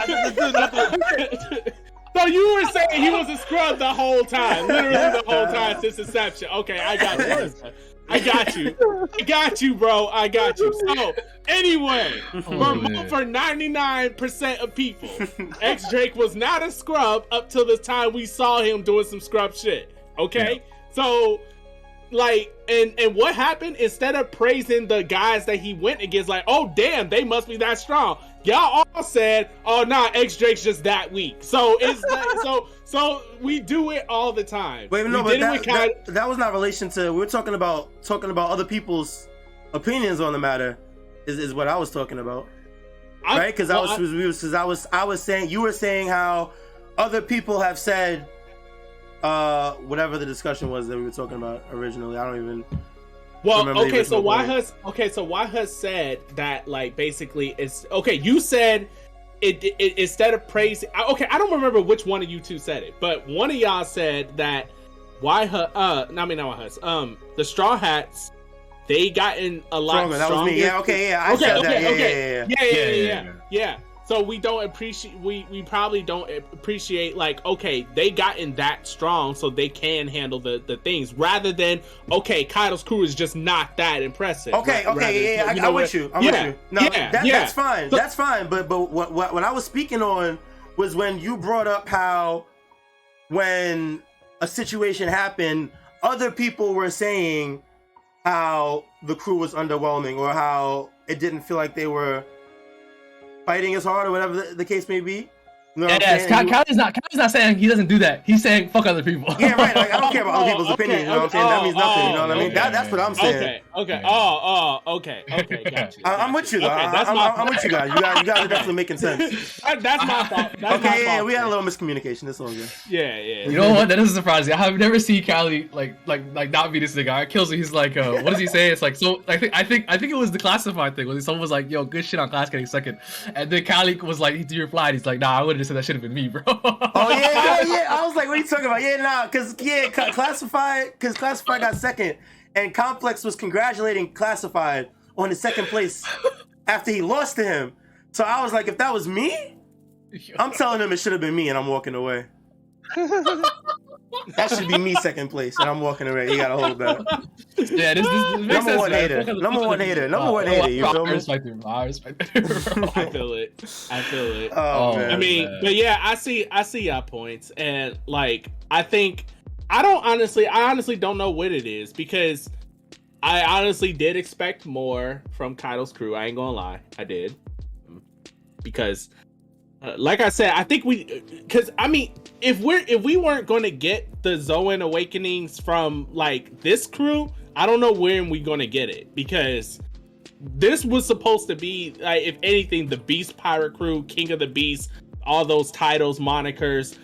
So you were saying he was a scrub the whole time, literally the whole time since inception. Okay, I got you. I got you, bro. I got you. So anyway, for 99% of people, X Drake was not a scrub up till the time we saw him doing some scrub shit. Okay, so like, and what happened? Instead of praising the guys that he went against, like, oh damn, they must be that strong. Y'all all said, oh nah, X Drake's just that weak. So it's like, so we do it all the time. Wait, no, but that was not relation to. We're talking about other people's opinions on the matter. Is what I was talking about, right? Because I was saying, you were saying how other people have said whatever the discussion was that we were talking about originally. I don't even. Well, okay, so YHuss said that, like, basically it's okay. You said it instead of praising. Okay, I don't remember which one of you two said it, but one of y'all said that the Straw Hats, they gotten a lot stronger. That was me. Yeah, okay, yeah, I said that. Yeah. So we don't appreciate. We probably don't appreciate, like, okay, they gotten that strong, so they can handle the things, rather than, okay, Kaido's crew is just not that impressive. Okay, I'm with you. I'm with you. No, that's fine. That's fine. But what I was speaking on was when you brought up how when a situation happened, other people were saying how the crew was underwhelming or how it didn't feel like they were fighting as hard or whatever the case may be. You know Kylie's not saying he doesn't do that. He's saying fuck other people. Yeah, right. Like, I don't care about other people's opinions. You know what I'm saying? That means nothing. You know what I mean? That's what I'm saying. Okay. Okay. Got you. I'm with you though. I'm with you guys. You guys are definitely making sense. That's my fault. We had a little miscommunication. That's all good. Yeah. You know what? That doesn't surprise me. I've never seen Callie like not be this nigga. It kills me. He's like, what does he say? It's like, so I think it was the classified thing when someone was like, yo, good shit on class getting second, and then Callie was like, he replied, he's like, nah, I would have said that should have been me, bro. Oh yeah. I was like, what are you talking about? Yeah, nah, because Classified got second, and Complex was congratulating Classified on his second place after he lost to him. So I was like, if that was me, I'm telling him it should have been me, and I'm walking away. That should be me second place, and I'm walking away. You gotta hold that. Yeah, this makes number one hater. Number one hater. You feel me? I respect him. I feel it. Oh, man. I mean, but yeah, I see y'all points, and like, I honestly don't know what it is, because I honestly did expect more from Kaido's crew. I ain't gonna lie, I did, because like I said, I think if we weren't going to get the Zoan awakenings from like this crew, I don't know when we're going to get it, because this was supposed to be, like, if anything, the Beast Pirate crew, King of the Beast, all those titles, monikers,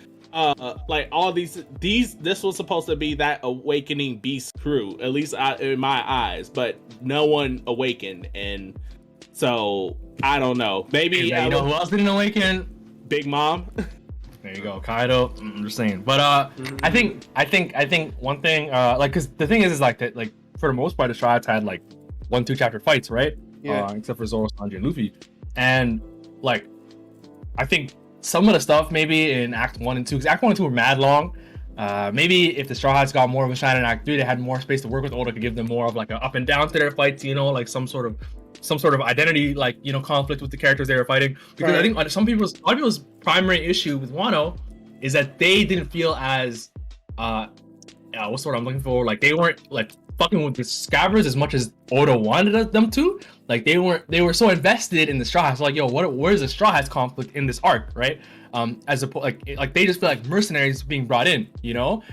like all these this was supposed to be that awakening Beast crew, at least in my eyes, but no one awakened, and so I don't know. Maybe you know who else didn't awaken? Big Mom. There you go, Kaido. I'm just saying. But I think one thing, like, cause the thing is like that, like for the most part, the Straw Hats had like 1-2 chapter fights, right? Yeah. Except for Zoro, Sanji, and Luffy, and like, I think some of the stuff maybe in Act 1 and 2, because Act 1 and 2 were mad long. Maybe if the Straw Hats got more of a shine in Act 3, they had more space to work with. Oda could give them more of like an up and down to their fights, you know, like some sort of identity, like, you know, conflict with the characters they were fighting. Because I think a lot of people's primary issue with Wano is that they didn't feel as what's the word I'm looking for? Like they weren't like fucking with the Scabbers as much as Oda wanted them to. Like they were so invested in the Straw Hats. Like, yo, where's the Straw Hats conflict in this arc, right? As a like they just feel like mercenaries being brought in, you know.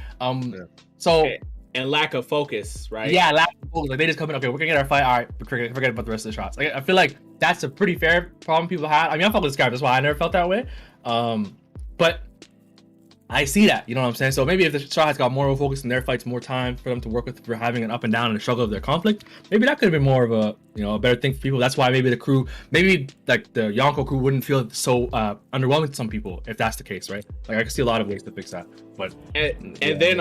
So and lack of focus, right? Yeah, lack of focus. Like they just come in, okay, we're gonna get our fight. All right, forget about the rest of the shots. Like I feel like that's a pretty fair problem people have. I mean, I fuck with Scabbers, that's why I never felt that way. But I see that, you know what I'm saying? So maybe if the Straw Hats got more of a focus in their fights, more time for them to work with for having an up and down and a struggle of their conflict, maybe that could have been more of a, you know, a better thing for people. That's why maybe the crew, maybe like the Yonko crew wouldn't feel so underwhelming to some people if that's the case, right? Like I can see a lot of ways to fix that. But and then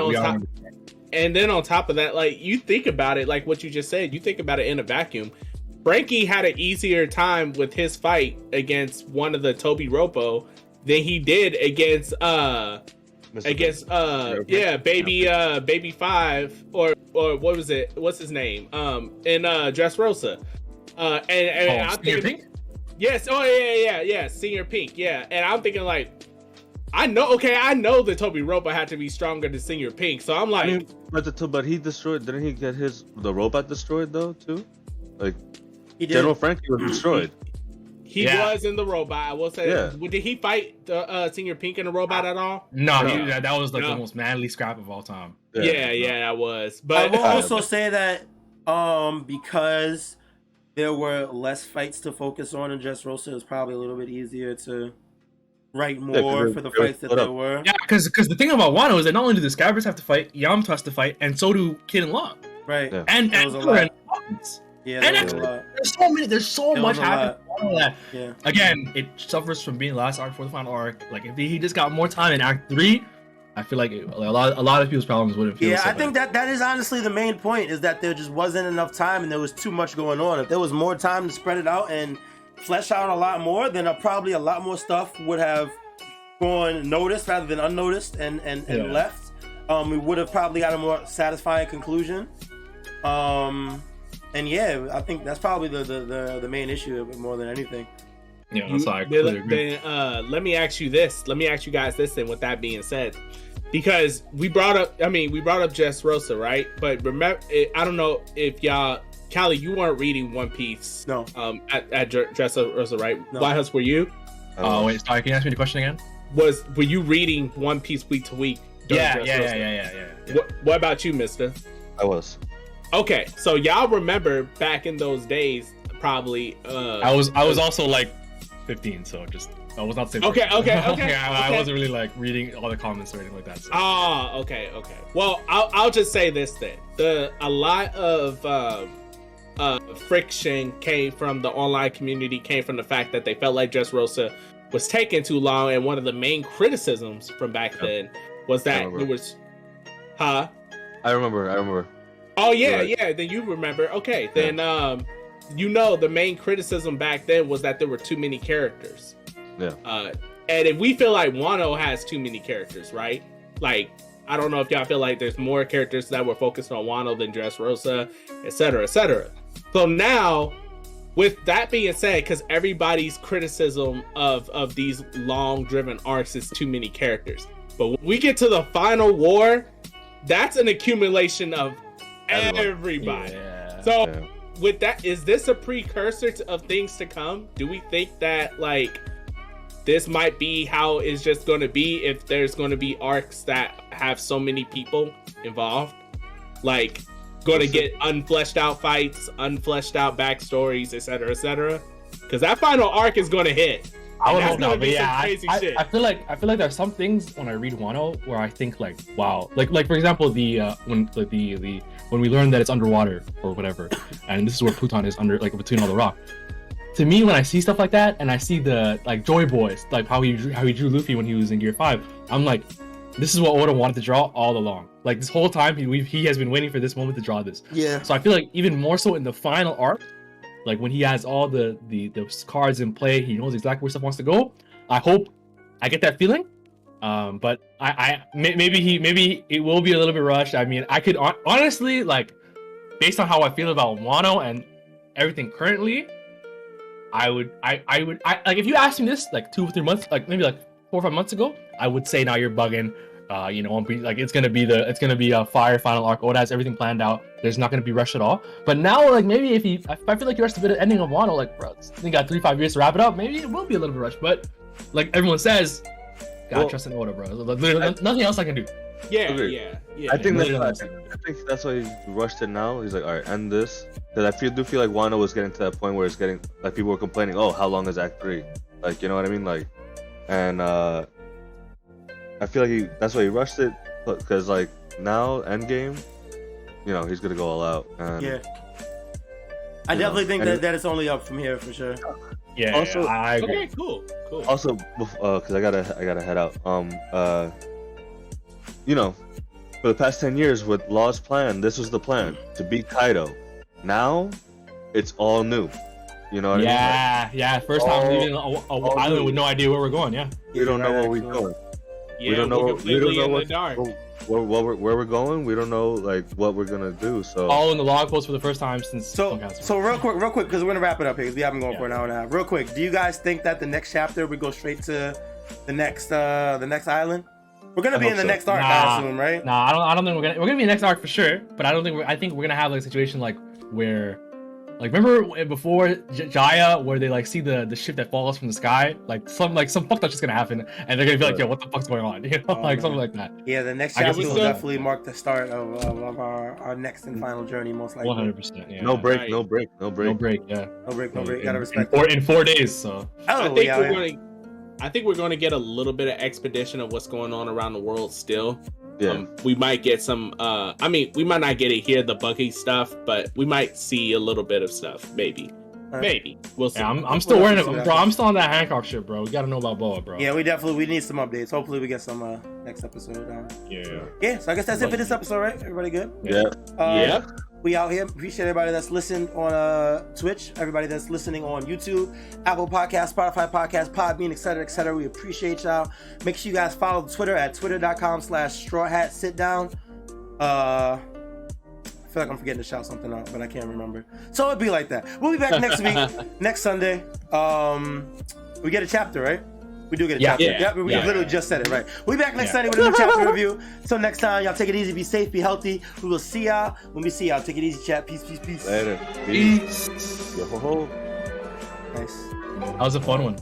on top of that, like you think about it, like what you just said, you think about it in a vacuum. Frankie had an easier time with his fight against one of the Toby Roppo than he did against baby 5 or what was it? What's his name? In Dressrosa. And I'm thinking, Pink? Yes. Oh yeah. Senior Pink. Yeah. And I'm thinking like, I know the Toby Roppo had to be stronger than Senior Pink. So I'm like, I mean, but he destroyed. Didn't he get the robot destroyed though too? Like General Frankie was destroyed. He was in the robot. I will say. Yeah. Did he fight the Senior Pink in the robot at all? No. That was like the most manly scrap of all time. Yeah, that was. But I will also say that because there were less fights to focus on in Dressrosa, it was probably a little bit easier to write more for the fights that there were. Yeah, because the thing about Wano is that not only do the Scabbers have to fight, Yamato has to fight, and so do Kid and Long. Right. Yeah. And yeah, there's so much happening. Yeah. Again, it suffers from being the last arc for the final arc. Like if he just got more time in Act 3, I feel like a lot of people's problems wouldn't feel. Yeah, so I think that is honestly the main point, is that there just wasn't enough time and there was too much going on. If there was more time to spread it out and flesh out a lot more, then probably a lot more stuff would have gone noticed rather than unnoticed and left. We would have probably got a more satisfying conclusion. And yeah, I think that's probably the main issue more than anything. Yeah, that's I completely agree. Let me ask you this. Let me ask you guys this then, with that being said. Because we brought up Dressrosa, right? But remember, I don't know if y'all, Callie, you weren't reading One Piece. No. At Dressrosa, right? No. YHuss, were you? Oh, wait, sorry, can you ask me the question again? Were you reading One Piece week to week? Yeah. What about you, mister? I was. Okay, so y'all remember back in those days, probably. I was also like 15, so just I was not saying. Okay. I wasn't really like reading all the comments or anything like that. So. Oh, okay. Well, I'll just say this then: a lot of friction came from the online community, came from the fact that they felt like Dressrosa was taking too long, and one of the main criticisms from back then was that it was, I remember. Oh yeah. Then you remember. Okay, then the main criticism back then was that there were too many characters. Yeah. And if we feel like Wano has too many characters, right? Like, I don't know if y'all feel like there's more characters that were focused on Wano than Dressrosa, etc., etc. So now, with that being said, because everybody's criticism of these long-driven arcs is too many characters, but when we get to the final war, that's an accumulation of everybody. Yeah. So with that, is this a precursor of things to come? Do we think that like this might be how it's just going to be if there's going to be arcs that have so many people involved, like going to get unfleshed out fights, unfleshed out backstories, etc., because that final arc is going to hit. I would hope not, but yeah, I feel like there's some things when I read Wano where I think like, wow, like for example when we learn that it's underwater or whatever, and this is where Pluton is under, like between all the rock. to me, when I see stuff like that, and I see the like Joy Boys, like how he drew Luffy when he was in Gear 5, I'm like, this is what Oda wanted to draw all along. Like this whole time, he has been waiting for this moment to draw this. Yeah. So I feel like even more so in the final arc, like when he has all the cards in play, he knows exactly where stuff wants to go. I hope I get that feeling. But maybe it will be a little bit rushed. I mean, I could honestly, like, based on how I feel about Wano and everything currently, I would like, if you asked me this like 2 or 3 months, like maybe like 4 or 5 months ago, I would say now you're bugging. You know, like it's gonna be a fire final arc. Oda has everything planned out. There's not gonna be rushed at all. But now, like maybe if I feel like you rushed a bit of ending of Wano, like bro, you got 3-5 years to wrap it up. Maybe it will be a little bit rushed. But like everyone says, gotta trust in Oda, bro. Nothing else I can do. Yeah. I think that's why he rushed it now. He's like, all right, end this, because I do feel like Wano was getting to that point where it's getting like people were complaining, oh, how long is Act 3? Like, you know what I mean? Like, and I feel like that's why he rushed it, because like now Endgame, you know, he's gonna go all out. And, yeah. I definitely think that it's only up from here for sure. Yeah. Also, I agree. Okay, cool. Also, because I gotta head out. You know, for the past 10 years with Law's plan, this was the plan to beat Kaido. Now, it's all new. You know what I mean? Like, Yeah. First time leaving an island with no idea where we're going. Yeah. we don't know where we're going. Yeah, we don't know. We don't know where we're going. We don't know like what we're gonna do. So all in the log post for the first time since. So real quick, because we're gonna wrap it up here, because we have been going for an hour and a half. Real quick, do you guys think that the next chapter we go straight to the next island? We're gonna be in the next arc, I assume, right? Nah, I don't think we're gonna be in the next arc for sure. But I think we're gonna have like a situation like where, like, remember before Jaya, where they like see the ship that falls from the sky, like some fucked up shit's gonna happen, and they're gonna be like, yo, what the fuck's going on? You know, like something like that. Yeah, the next chapter will definitely mark the start of our next and final journey, most likely. 100%. Yeah. no break. Yeah. No break. Gotta respect. In 4 days, so. I think we're going to get a little bit of expedition of what's going on around the world still. Yeah. We might get some, I mean, we might not get to hear the Buggy stuff, but we might see a little bit of stuff, maybe. Maybe. We'll see. Yeah, I'm still worried, bro. I'm still on that Hancock shit, bro. We gotta know about Boa, bro. Yeah, we need some updates. Hopefully we get some next episode. Yeah, so I guess that's it for this episode, right? Everybody good? Yeah. We out here. Appreciate everybody that's listened on Twitch, everybody that's listening on YouTube, Apple Podcasts, Spotify Podcasts, Podbean, etc., etc. We appreciate y'all. Make sure you guys follow the Twitter at twitter.com/Strawhat Sitdown. I feel like I'm forgetting to shout something out, but I can't remember. So it'll be like that. We'll be back next week, next Sunday. We get a chapter, right? We do get a chapter. We literally just said it, right? We'll be back next Sunday with a new chapter review. Till next time, y'all take it easy, be safe, be healthy. We will see y'all when we see y'all. Take it easy, chat. Peace. Later. Peace. Yo-ho-ho. Nice. That was a fun one.